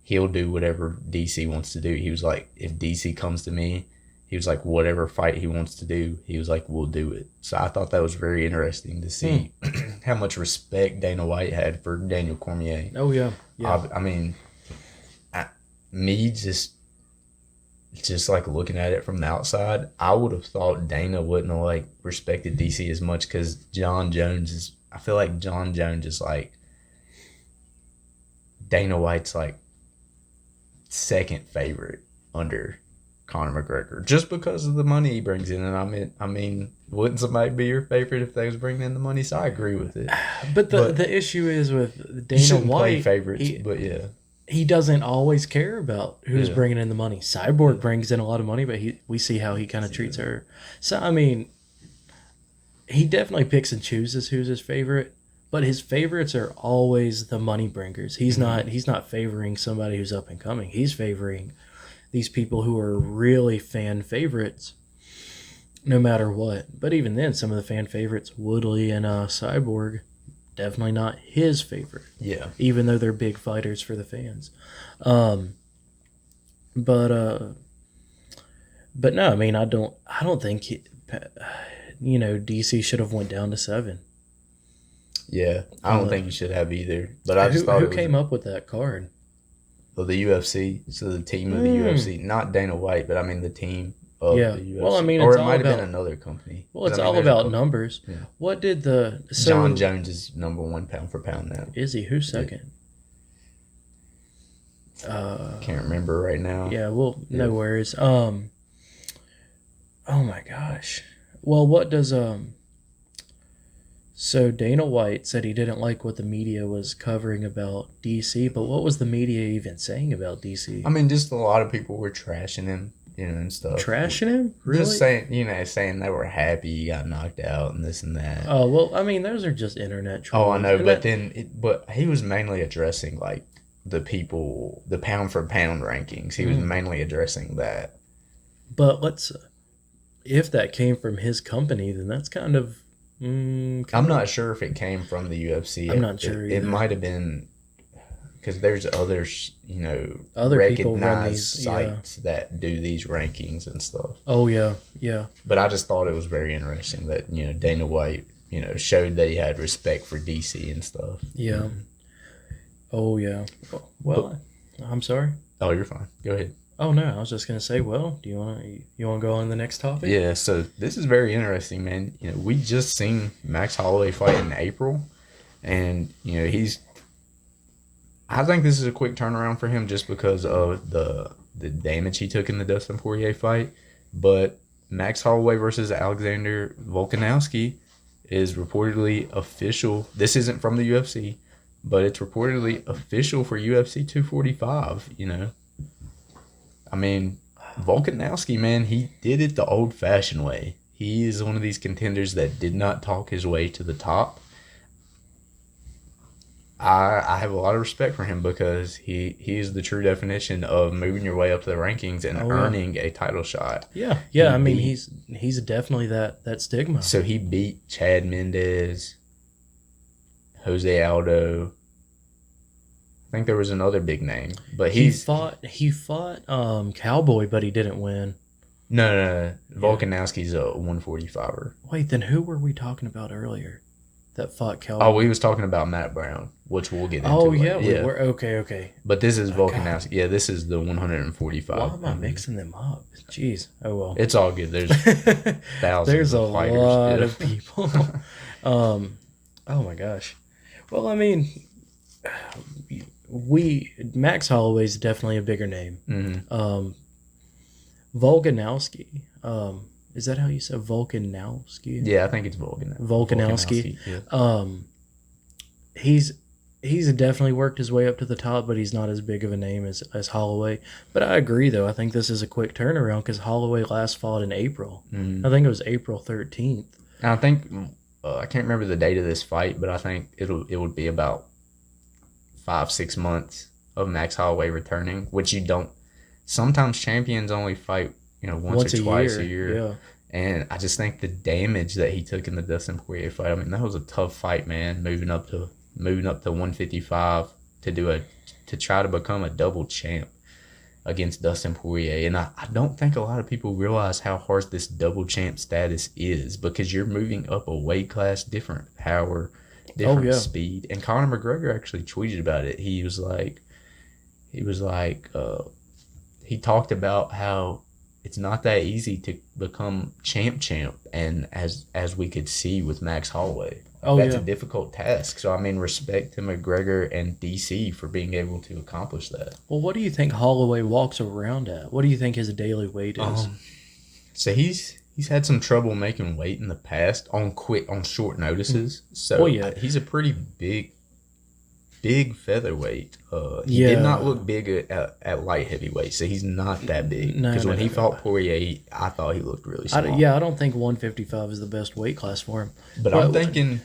he'll do whatever DC wants to do. He was like, if DC comes to me, he was like, whatever fight he wants to do, he was like, we'll do it. So I thought that was very interesting to see how much respect Dana White had for Daniel Cormier. Oh, yeah. I mean, me just like looking at it from the outside, I would have thought Dana wouldn't have respected DC as much because I feel like John Jones is Dana White's second favorite under Conor McGregor, just because of the money he brings in. And I mean, wouldn't somebody be your favorite if they was bringing in the money? So I agree with it. But the issue is with Dana White, favorites, but yeah, he doesn't always care about who's bringing in the money. Cyborg brings in a lot of money, but we see how he kind of treats her. So I mean, he definitely picks and chooses who's his favorite. But his favorites are always the money bringers. He's not favoring somebody who's up and coming. He's favoring these people who are really fan favorites, no matter what. But even then, some of the fan favorites, Woodley and Cyborg, definitely not his favorite. Yeah. Even though they're big fighters for the fans. But no, I mean, I don't think DC should have went down to 7. Yeah, I don't think you should have either. But I just thought who came up with that card? Well, the UFC. So the team of the UFC, not Dana White, but I mean the team of the UFC. Well, I mean, or it might have been another company. Well, it's all about numbers. Yeah. What did John Jones is number 1 pound for pound now. Is he? Who's second? Can't remember right now. Yeah, well, no worries. Oh my gosh. Well, what does So Dana White said he didn't like what the media was covering about DC, but what was the media even saying about DC? I mean, just a lot of people were trashing him, and stuff. Trashing him? Really? Just saying they were happy he got knocked out and this and that. Oh, well, I mean, those are just internet trolls. Oh, I know, but he was mainly addressing, like, the people, the pound for pound rankings. He was mainly addressing that. But if that came from his company, then that's kind of... I'm not sure if it came from the UFC. I'm not sure either. It might have been, because there's others, other recognized sites that do these rankings and stuff. Oh, yeah, yeah. But I just thought it was very interesting that, Dana White, showed that he had respect for DC and stuff. Yeah. Oh, yeah. Well, I'm sorry. Oh, you're fine. Go ahead. Oh, no, I was just going to say, well, do you want to go on to the next topic? Yeah, so this is very interesting, man. We just seen Max Holloway fight in April, and, I think this is a quick turnaround for him just because of the damage he took in the Dustin Poirier fight, but Max Holloway versus Alexander Volkanovski is reportedly official. This isn't from the UFC, but it's reportedly official for UFC 245, I mean, Volkanovski, man, he did it the old-fashioned way. He is one of these contenders that did not talk his way to the top. I have a lot of respect for him because he is the true definition of moving your way up to the rankings and earning a title shot. Yeah. I mean, he's definitely that stigma. So he beat Chad Mendez, Jose Aldo. I think there was another big name, but he fought Cowboy, but he didn't win. No. Volkanovski's a 145er. Wait, then who were we talking about earlier that fought Cowboy? Oh, we was talking about Matt Brown, which we'll get into. Oh, yeah, we were. Okay. But this is Volkanovski. God. Yeah, this is the 145. Why am I mixing them up? Jeez. Oh, well. It's all good. There's thousands There's of fighters. There's a lot of people. Oh, my gosh. Well, I mean... Max Holloway's definitely a bigger name. Mm-hmm. Volkanovski, is that how you said Volkanovski? Yeah, I think it's Volkanovski. Yeah. He's definitely worked his way up to the top, but he's not as big of a name as Holloway. But I agree, though. I think this is a quick turnaround because Holloway last fought in April. Mm-hmm. I think it was April 13th. And I think I can't remember the date of this fight, but I think it would be about 5-6 months of Max Holloway returning, which you don't. Sometimes champions only fight, once or twice a year. Yeah. And I just think the damage that he took in the Dustin Poirier fight. I mean, that was a tough fight, man. Moving up to 155 to try to become a double champ against Dustin Poirier. And I don't think a lot of people realize how hard this double champ status is because you're moving up a weight class, different power, different speed. And Conor McGregor actually tweeted about it. He talked about how it's not that easy to become champ, and as we could see with Max Holloway. That's a difficult task. So, I mean, respect to McGregor and DC for being able to accomplish that. Well, what do you think Holloway walks around at? What do you think his daily weight is? So he's had some trouble making weight in the past on short notices. So he's a pretty big featherweight. He did not look big at light heavyweight, so he's not that big. Because when he fought Poirier, I thought he looked really small. I don't think 155 is the best weight class for him. But I'm thinking...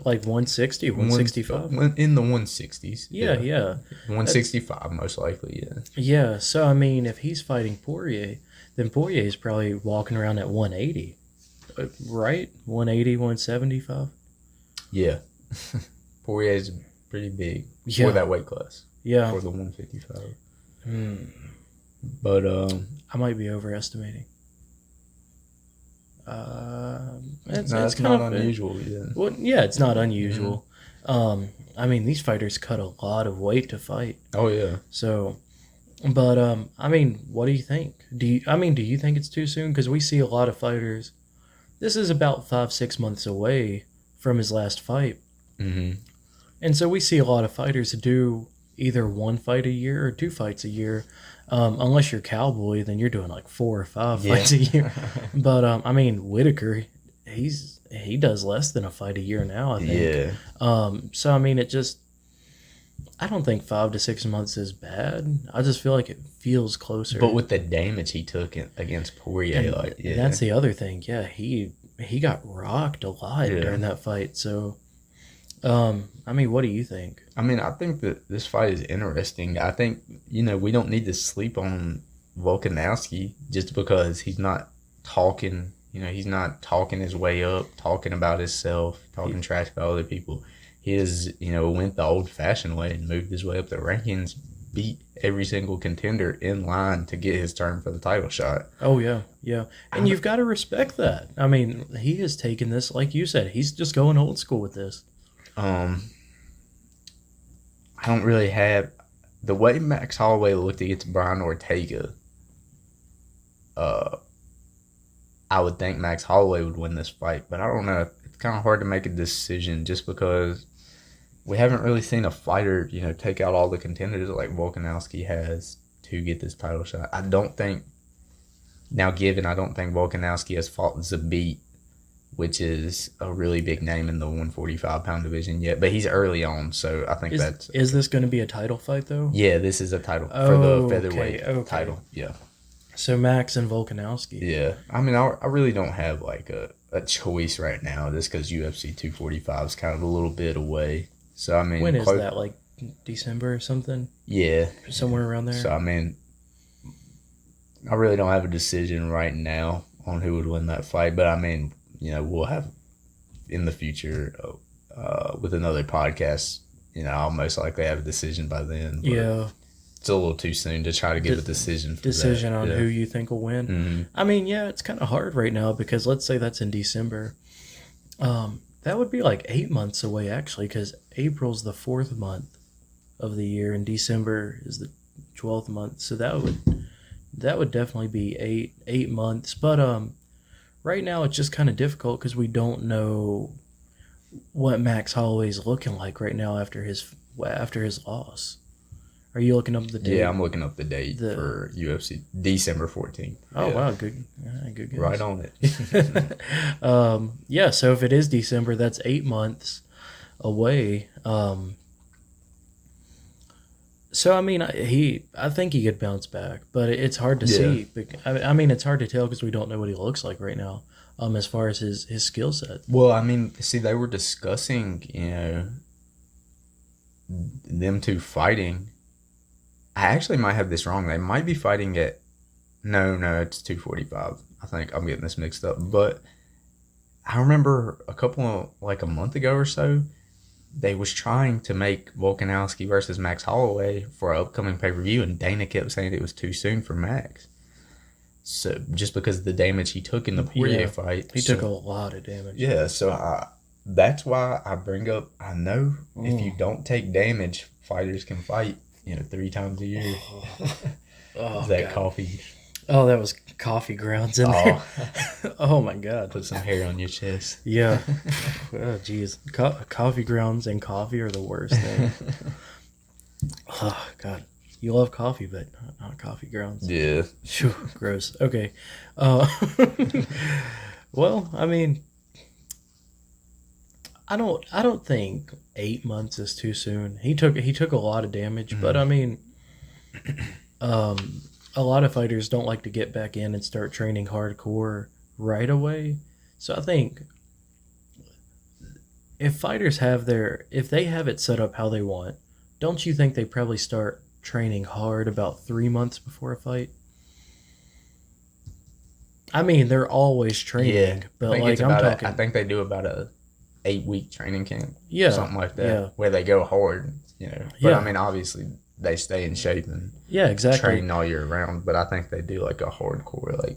Like 160, 165? In the 160s. Yeah. 165 most likely, yeah. Yeah, so I mean, if he's fighting Poirier, then Poirier is probably walking around at 180, right? 180, 175? Yeah. Poirier is pretty big for that weight class. Yeah. For the 155. But I might be overestimating. It's not unusual. Well, yeah, it's not unusual. I mean, these fighters cut a lot of weight to fight. Oh yeah. So, but I mean, what do you think? Do you think it's too soon? Because we see a lot of fighters. This is about 5-6 months away from his last fight, and so we see a lot of fighters do either one fight a year or 2 fights a year. Unless you're Cowboy, then you're doing like 4 or 5 fights a year. But I mean, Whitaker, he's he does less than a fight a year now, I think. Yeah. So I mean, I don't think 5 to 6 months is bad. I just feel like it feels closer. But with the damage he took against Poirier, and that's the other thing. Yeah, he got rocked a lot during that fight. So, I mean, what do you think? I mean, I think that this fight is interesting. I think, we don't need to sleep on Volkanovski just because he's not talking, he's not talking his way up, talking about himself, talking trash about other people. He is, went the old-fashioned way and moved his way up the rankings, beat every single contender in line to get his turn for the title shot. Oh, yeah, yeah. And you've got to respect that. I mean, he has taken this, like you said, he's just going old school with this. I don't really have... The way Max Holloway looked against Brian Ortega, I would think Max Holloway would win this fight, but I don't know. It's kind of hard to make a decision just because we haven't really seen a fighter, take out all the contenders like Volkanovski has to get this title shot. I don't think Volkanovski has fought Zabit, which is a really big name in the 145-pound division yet, but he's early on, so I think Is this going to be a title fight, though? Yeah, this is a title for the featherweight title, yeah. So Max and Volkanovski. Yeah. I mean, I really don't have, like, a choice right now just because UFC 245 is kind of a little bit away. So, I mean... When is that, like December or something? Yeah. Somewhere around there? So, I mean, I really don't have a decision right now on who would win that fight. But, I mean, we'll have in the future with another podcast, I'll most likely have a decision by then. Yeah. It's a little too soon to try to give a decision on who you think will win. Mm-hmm. I mean, yeah, it's kind of hard right now because let's say that's in December. That would be like 8 months away, actually, because April's the 4th month of the year and December is the 12th month. So that would definitely be eight months. But right now it's just kind of difficult because we don't know what Max Holloway's looking like right now after his loss. Are you looking up the date? Yeah, I'm looking up the date for UFC, December 14th. Oh, yeah. Wow, good guess. Right on it. Yeah, so if it is December, that's 8 months away. So, I mean, I think he could bounce back, but it's hard to see. I mean, it's hard to tell because we don't know what he looks like right now as far as his skill set. Well, I mean, see, they were discussing, them two fighting. I actually might have this wrong. They might be fighting at... No, it's 245. I think I'm getting this mixed up. But I remember a month ago or so, they was trying to make Volkanovski versus Max Holloway for an upcoming pay-per-view, and Dana kept saying it was too soon for Max. So, just because of the damage he took in the Poirier fight. He took a lot of damage. Yeah, so that's why I bring up, I know if you don't take damage, fighters can fight, 3 times a year. Is that God. Coffee? Oh, that was coffee grounds in there. Oh, my God. Put some hair on your chest. Yeah. Oh, jeez. Coffee grounds and coffee are the worst thing. Oh, God. You love coffee, but not coffee grounds. Yeah. Phew, gross. Okay. Well, I mean, I don't think 8 months is too soon. He took a lot of damage, but I mean, a lot of fighters don't like to get back in and start training hardcore right away. So I think if fighters have it set up how they want, don't you think they probably start training hard about 3 months before a fight? I mean, they're always training, but like I'm talking, I think they do about a 8-week training camp, something like that, where they go hard, But I mean, obviously, they stay in shape and exactly train all year round. But I think they do like a hardcore,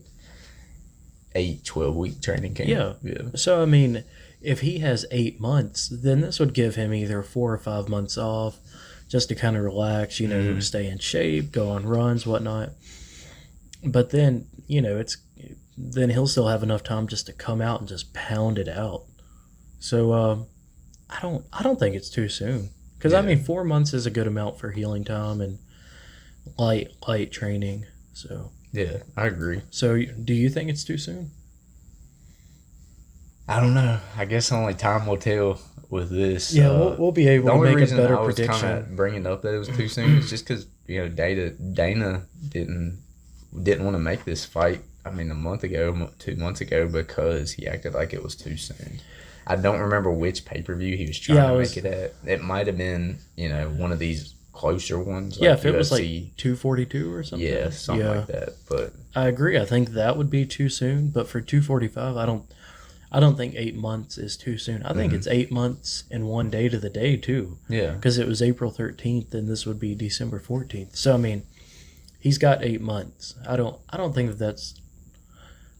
12-week training camp. Yeah. So I mean, if he has 8 months, then this would give him either 4 or 5 months off, just to kind of relax, stay in shape, go on runs, whatnot. But then, then he'll still have enough time just to come out and just pound it out. So I don't think it's too soon. Because, I mean, 4 months is a good amount for healing time and light training. So yeah, I agree. So do you think it's too soon? I don't know. I guess only time will tell with this. Yeah, we'll be able to make a better I was prediction. kind of bringing up that it was too soon is just because Dana didn't want to make this fight. I mean, a month ago, 2 months ago, because he acted like it was too soon. I don't remember which pay-per-view he was trying to make it at. It might have been, one of these closer ones. Yeah, like if it was like UFC. 242 or something. Yeah, something like that. But I agree. I think that would be too soon. But for 245, I don't think 8 months is too soon. I think it's 8 months and 1 day to the day too. Yeah, because it was April 13th and this would be December 14th. So I mean, he's got 8 months. I don't think that's.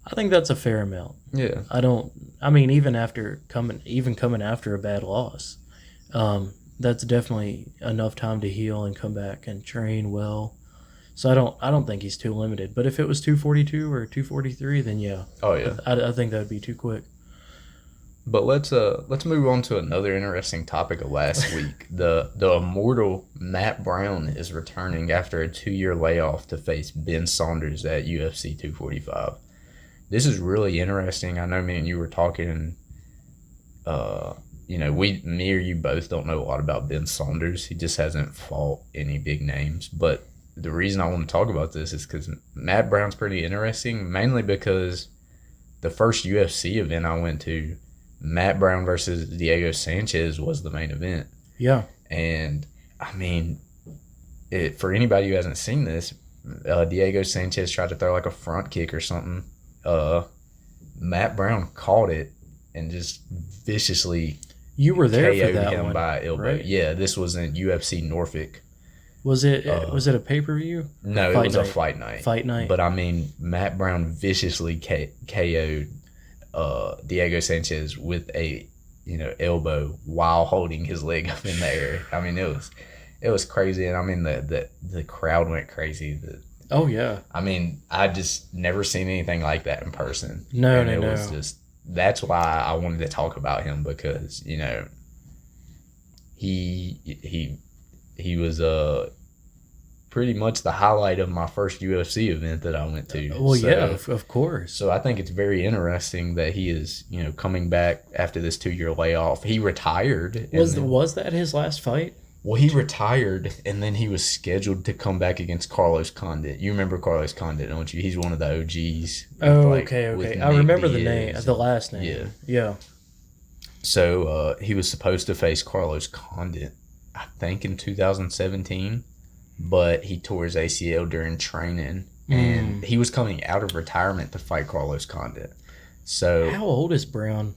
I think that's a fair amount. Yeah. I mean, even coming after a bad loss, that's definitely enough time to heal and come back and train well. So I don't think he's too limited. But if it was 242 or 243, then yeah. Oh yeah. I think that would be too quick. But let's move on to another interesting topic of last week. The immortal Matt Brown is returning after a 2-year layoff to face Ben Saunders at UFC 245. This is really interesting. I know me and you were talking, me or you both don't know a lot about Ben Saunders. He just hasn't fought any big names. But the reason I want to talk about this is because Matt Brown's pretty interesting, mainly because the first UFC event I went to, Matt Brown versus Diego Sanchez was the main event. Yeah. And, I mean, for anybody who hasn't seen this, Diego Sanchez tried to throw like a front kick or something. Matt Brown caught it and just viciously you were there KO'd for that him one, by elbow. right? Yeah, this was in UFC Norfolk. Was it a pay-per-view? No, it was a fight night. Fight night. But I mean, Matt Brown viciously KO'd Diego Sanchez with a elbow while holding his leg up in the air. I mean, it was crazy, and I mean the crowd went crazy. Oh yeah. I mean, I just never seen anything like that in person. No. It was just, that's why I wanted to talk about him, because he was pretty much the highlight of my first UFC event that I went to. Well, yeah, of course. So I think it's very interesting that he is coming back after this 2-year layoff. He retired. Was that his last fight? Well, he retired, and then he was scheduled to come back against Carlos Condit. You remember Carlos Condit, don't you? He's one of the OGs. Oh, okay. I remember the name, the last name. Yeah. So he was supposed to face Carlos Condit, I think, in 2017, but he tore his ACL during training, and he was coming out of retirement to fight Carlos Condit. So how old is Brown?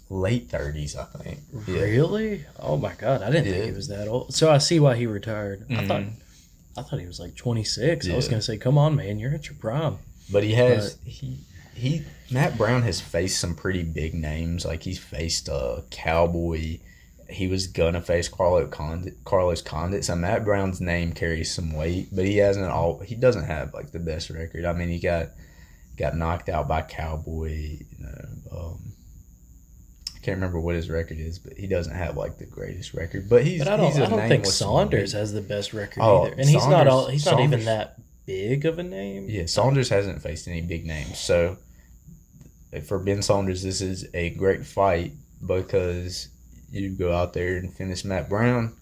Late 30s, I think. Really? Yeah. Oh my God, I didn't think he was that old. So I see why he retired. Mm-hmm. I thought he was like 26. Yeah. I was gonna say, come on, man, you're at your prime. But he has Matt Brown has faced some pretty big names. Like, he's faced Cowboy. He was gonna face Carlos Condit. So Matt Brown's name carries some weight, but he doesn't have like the best record. I mean, he got knocked out by Cowboy. I can't remember what his record is, but he doesn't have like the greatest record. But I don't think Saunders has the best record either, and he's not even that big of a name. Yeah, Saunders hasn't faced any big names. So for Ben Saunders, this is a great fight, because you go out there and finish Matt Brown,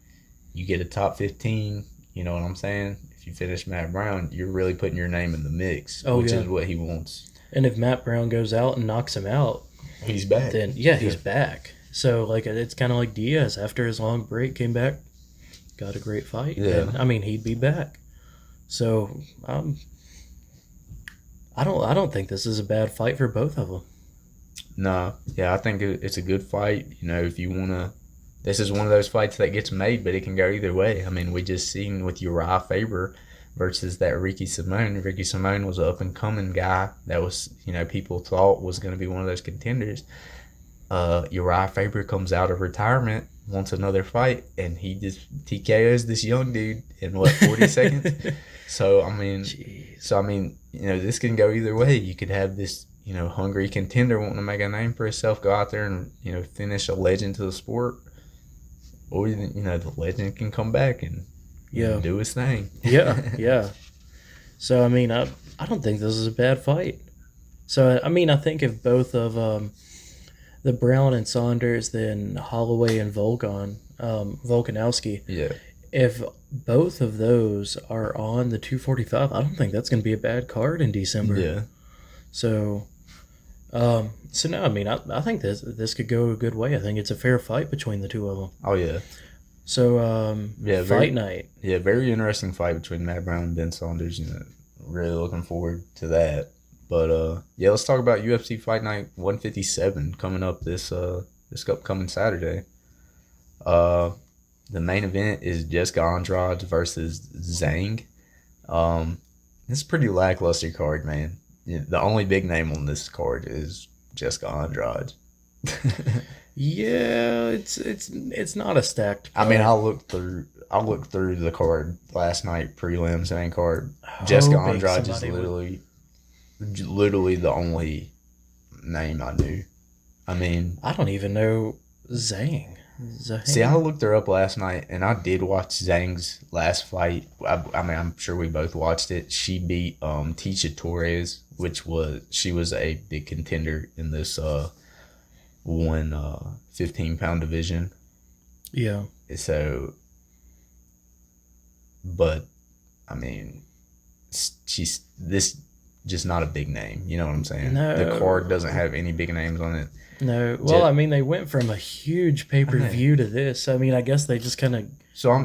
you get a top 15. You know what I'm saying? If you finish Matt Brown, you're really putting your name in the mix, which is what he wants. And if Matt Brown goes out and knocks him out, he's back. Then he's back. So like, it's kind of like Diaz after his long break came back, got a great fight. Yeah. And, I mean, he'd be back. So I don't think this is a bad fight for both of them. No, yeah, I think it's a good fight. If you wanna, this is one of those fights that gets made, but it can go either way. I mean, we just seen with Uriah Faber versus that Ricky Simone. Ricky Simone was an up-and-coming guy that was, people thought was going to be one of those contenders. Uriah Faber comes out of retirement, wants another fight, and he just TKOs this young dude in, 40 seconds? So, I mean, this can go either way. You could have this, hungry contender wanting to make a name for himself, go out there and, finish a legend to the sport. Or, the legend can come back and do his thing. Yeah. So, I mean, I don't think this is a bad fight. So, I mean, I think if both of the Brown and Saunders, then Holloway and Volkanovski. Yeah. If both of those are on the 245, I don't think that's going to be a bad card in December. Yeah. So, so no, I mean, I think this could go a good way. I think it's a fair fight between the two of them. Oh, yeah. So, yeah, fight night. Yeah, very interesting fight between Matt Brown and Ben Saunders. You know, really looking forward to that. But yeah, let's talk about UFC Fight Night 157 coming up this upcoming Saturday. The main event is Jessica Andrade versus Zhang. It's a pretty lackluster card, man. The only big name on this card is Jessica Andrade. Yeah, it's not a stacked card. I mean, I looked through the card last night, prelims, main card. Jessica Andrade is literally the only name I knew. I mean, I don't even know Zhang. See, I looked her up last night, and I did watch Zhang's last fight. I mean, I'm sure we both watched it. She beat Tisha Torres, she was a big contender in this 15-pound division. Yeah. So, but I mean, she's just not a big name. You know what I'm saying? No. The card doesn't have any big names on it. No. Well, I mean, they went from a huge pay-per-view to this. I mean, I guess they just kind of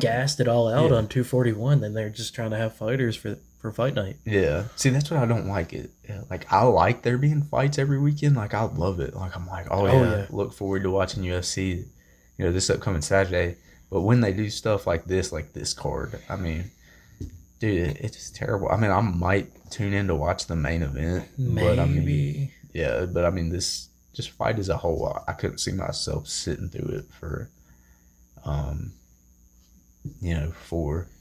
gassed it all out on 241. Then they're just trying to have fighters for fight night. Yeah. See, that's what I don't like it. Like, I like there being fights every weekend. Like, I love it. Like, I'm like, oh yeah, look forward to watching UFC, this upcoming Saturday. But when they do stuff like this card, I mean, dude, it's just terrible. I mean, I might tune in to watch the main event. Maybe. But I mean, yeah, but I mean, this just fight as a whole, I couldn't see myself sitting through it for,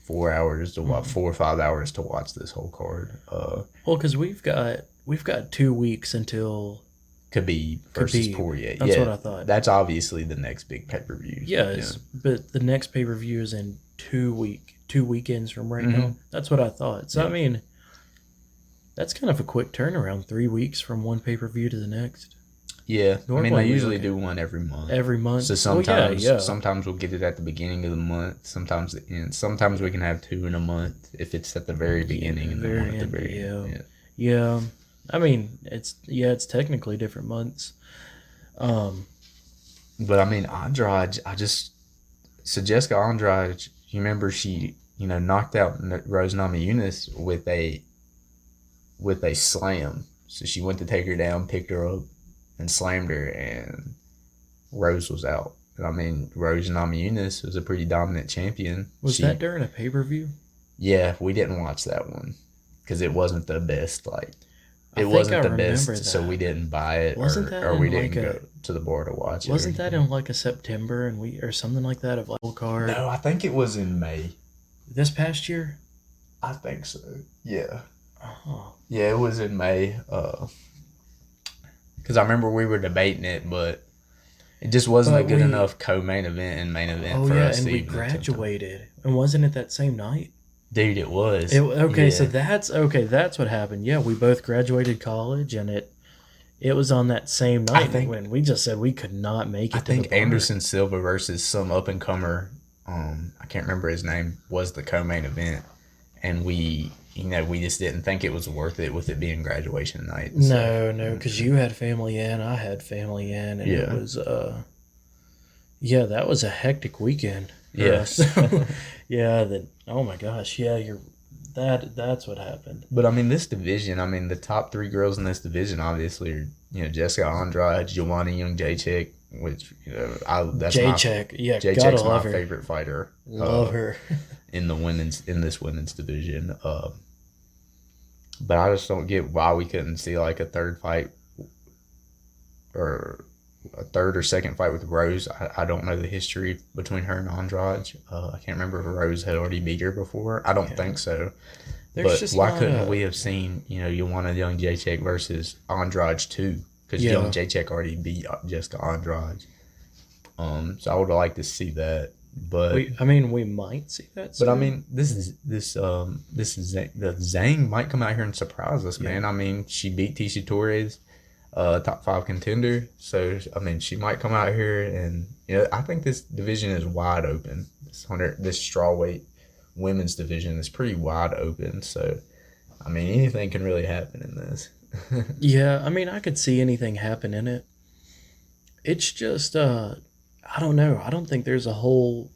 4 hours to watch, 4 or 5 hours to watch this whole card. Well, because we've got 2 weeks until Khabib versus Poirier. That's what I thought. That's obviously the next big pay-per-view. Yes, but the next pay-per-view is in 2 weekends from right now. That's what I thought. So, I mean, that's kind of a quick turnaround, 3 weeks from one pay-per-view to the next. Yeah, normally, I mean, they usually do one every month. Every month. So sometimes we'll get it at the beginning of the month. Sometimes the end. Sometimes we can have 2 in a month if it's at the very beginning and then one at the very end. Yeah. I mean, it's technically different months. But I mean, Andrade, so Jessica Andrade, you remember she, knocked out Rose Namajunas with a slam. So she went to take her down, picked her up, and slammed her, and Rose was out. I mean, Rose Namajunas was a pretty dominant champion. Was that during a pay-per-view? Yeah, we didn't watch that one because it wasn't the best. It wasn't the best, that. So we didn't buy it, or we didn't go to the bar to watch it. Wasn't that in a September or something like that of full card? No, I think it was in May. This past year? I think so. Yeah. Oh. Yeah, it was in May. Because I remember we were debating it, but it just wasn't a good enough co-main event and main event for us. And we graduated. And wasn't it that same night? Dude, it was. So that's what happened. Yeah, we both graduated college, and it was on that same night when we just said we could not make it. I think Anderson Silva versus some up-and-comer, I can't remember his name, was the co-main event. And we just didn't think it was worth it with it being graduation night. So. No, because you had family in, I had family in, and it was, that was a hectic weekend. Yes. Oh my gosh, that's what happened. But I mean, this division, the top 3 girls in this division obviously are, Jessica Andrade, Joanna Jędrzejczyk, which, that's Jędrzejczyk's my favorite fighter. Love her. in this women's division. But I just don't get why we couldn't see a third fight or a third or second fight with Rose. I don't know the history between her and Andrade. I can't remember if Rose had already beat her before. I don't think so. But why couldn't we have seen, Joanna Jędrzejczyk versus Andrade too? Because Jędrzejczyk already beat Jessica Andrade. So I would have liked to see that. But we might see that soon. But Zhang might come out here and surprise us, man. I mean, she beat Tisha Torres. top 5 contender. So I mean, she might come out here, and I think this division is wide open. This strawweight women's division is pretty wide open. So I mean, anything can really happen in this. Yeah, I mean, I could see anything happen in it. It's just, I don't know. I don't think there's a whole.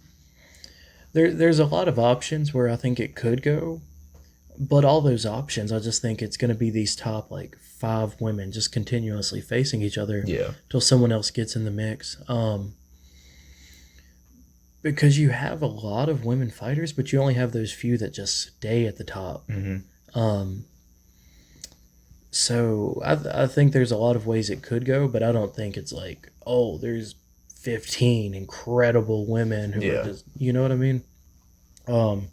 There's a lot of options where I think it could go, but all those options, I just think it's going to be these top like 5 women just continuously facing each other till someone else gets in the mix. Because you have a lot of women fighters, but you only have those few that just stay at the top. Mm-hmm. So I think there's a lot of ways it could go, but I don't think it's like, oh, there's 15 incredible women who are just, you know what I mean? And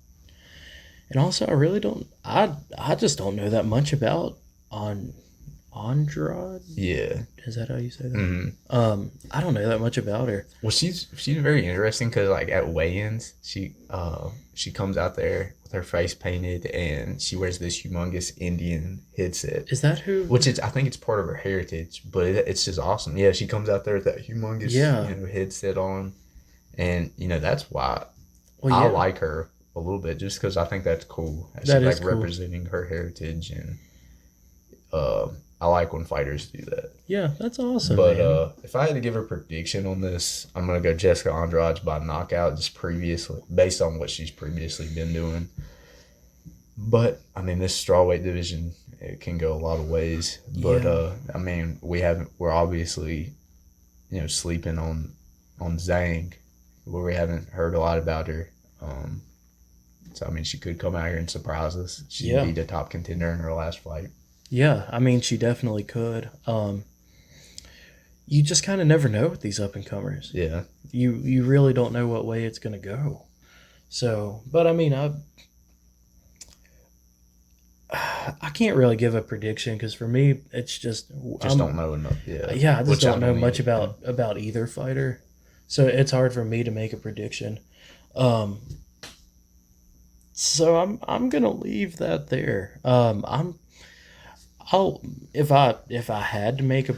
also I really don't, I just don't know that much about Andrade. Yeah. Is that how you say that? Mm-hmm. I don't know that much about her. Well, she's very interesting because like at weigh-ins, she comes out there with her face painted and she wears this humongous Indian headset. Is that who? Which I think it's part of her heritage, but it's just awesome. Yeah, she comes out there with that humongous headset on, and that's why I like her a little bit, just because I think that's cool. She's like cool. Representing her heritage, and I like when fighters do that. Yeah, that's awesome. But if I had to give a prediction on this, I'm gonna go Jessica Andrade by knockout, just previously based on what she's previously been doing. But I mean, this strawweight division, it can go a lot of ways. But I mean, we're obviously sleeping on Zhang, where we haven't heard a lot about her. So I mean, she could come out here and surprise us. She'd be the top contender in her last fight. Yeah, I mean, she definitely could. You just kind of never know with these up-and-comers. Yeah. You really don't know what way it's going to go. So, but I mean, I can't really give a prediction because for me, it's just... don't know enough, Yeah, I just don't know much about either fighter. So it's hard for me to make a prediction. So I'm going to leave that there. If I had to make a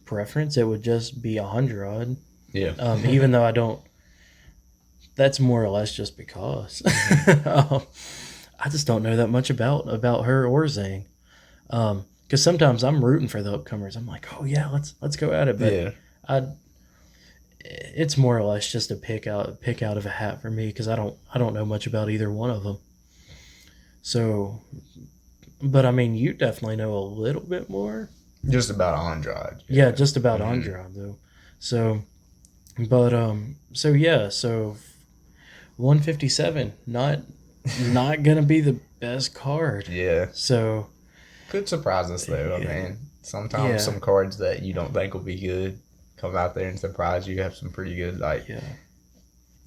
preference, it would just be Andrade. Yeah. Even though I don't. That's more or less just because. I just don't know that much about her or Zhang. Because sometimes I'm rooting for the upcomers. I'm like, oh yeah, let's go at it. But it's more or less just a pick out of a hat for me because I don't know much about either one of them. So. But I mean, you definitely know a little bit more. Just about Andrade. Yeah, just about Andrade though. So, but so 157, not gonna be the best card. Yeah. So could surprise us though. I mean, sometimes some cards that you don't think will be good come out there and surprise you. Have some pretty good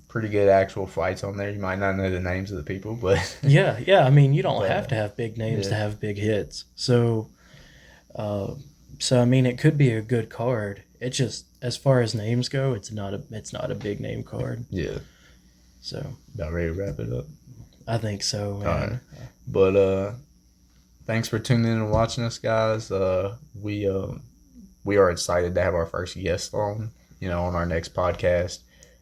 pretty good actual fights on there. You might not know the names of the people, but yeah. I mean, you don't have to have big names to have big hits. So, I mean, it could be a good card. It's just as far as names go, it's not a big name card. Yeah. So about ready to wrap it up. I think so, man. All right. But thanks for tuning in and watching us, guys. We are excited to have our first guest on our next podcast.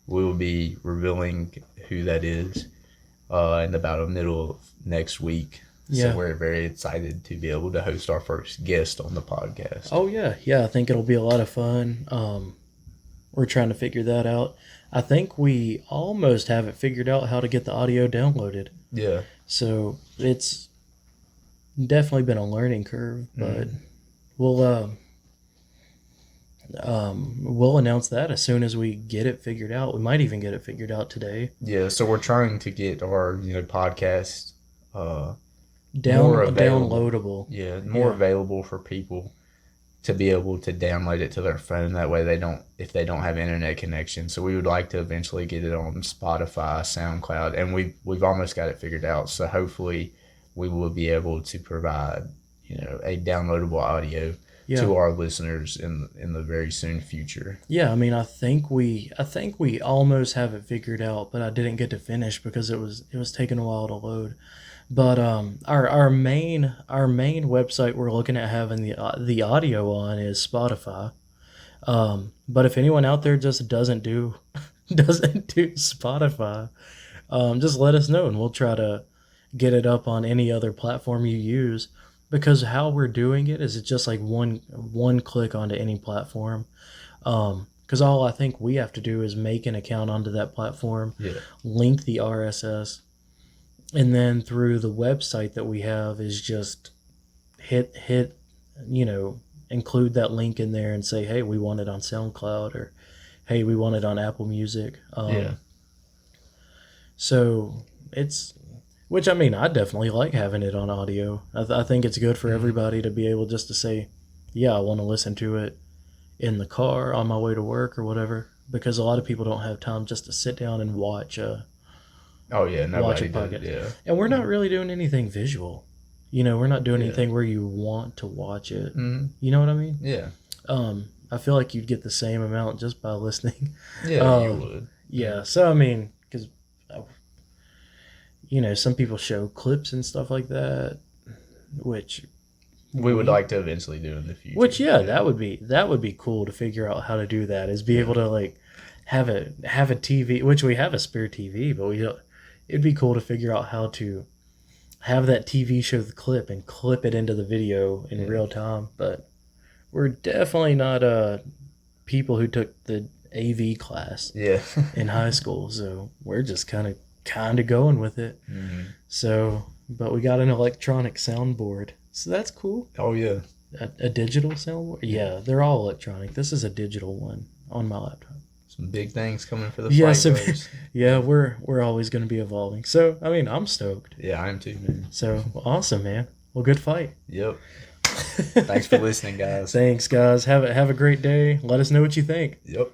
We will be revealing who that is in about the middle of next week. Yeah. So we're very excited to be able to host our first guest on the podcast. Oh, yeah. Yeah, I think it'll be a lot of fun. We're trying to figure that out. I think we almost have it figured out how to get the audio downloaded. Yeah. So it's definitely been a learning curve, but we'll announce that as soon as we get it figured out. We might even get it figured out today. Yeah, so we're trying to get our podcast downloadable. Yeah, more available for people to be able to download it to their phone. That way if they don't have internet connection. So we would like to eventually get it on Spotify, SoundCloud, and we've almost got it figured out. So hopefully we will be able to provide a downloadable audio to our listeners in the very soon future. Yeah, I mean, I think we almost have it figured out, but I didn't get to finish because it was taking a while to load. But our main website we're looking at having the audio on is Spotify. But if anyone out there just doesn't do Spotify, just let us know and we'll try to get it up on any other platform you use. Because how we're doing it is it's just like one click onto any platform. Because all I think we have to do is make an account onto that platform, link the RSS, and then through the website that we have is just hit include that link in there and say, hey, we want it on SoundCloud, or hey, we want it on Apple Music. So it's, which I mean, I definitely like having it on audio. I think it's good for everybody to be able just to say, yeah, I want to listen to it in the car on my way to work or whatever, because a lot of people don't have time just to sit down and watch a podcast. And we're not really doing anything visual. We're not doing anything where you want to watch it. You know what I mean? Yeah. I feel like you'd get the same amount just by listening. Yeah, you would. Yeah. So I mean, because some people show clips and stuff like that, which we would like to eventually do in the future. Which that would be cool to figure out how to do that. Is be able to like have a TV, which we have a spare TV, but it'd be cool to figure out how to have that TV show the clip and clip it into the video in real time. But we're definitely not people who took the AV class in high school, so we're just kind of going with it. So, but we got an electronic soundboard, so that's cool. Oh yeah, a digital soundboard. Yeah, they're all electronic. This is a digital one on my laptop. Some big things coming for the Fight Bros. Yeah, we're always going to be evolving. So I mean, I'm stoked. Yeah, I am too, man. So awesome, man. Well, good fight. Yep. Thanks for listening, guys. Thanks, guys. Have a great day. Let us know what you think. Yep.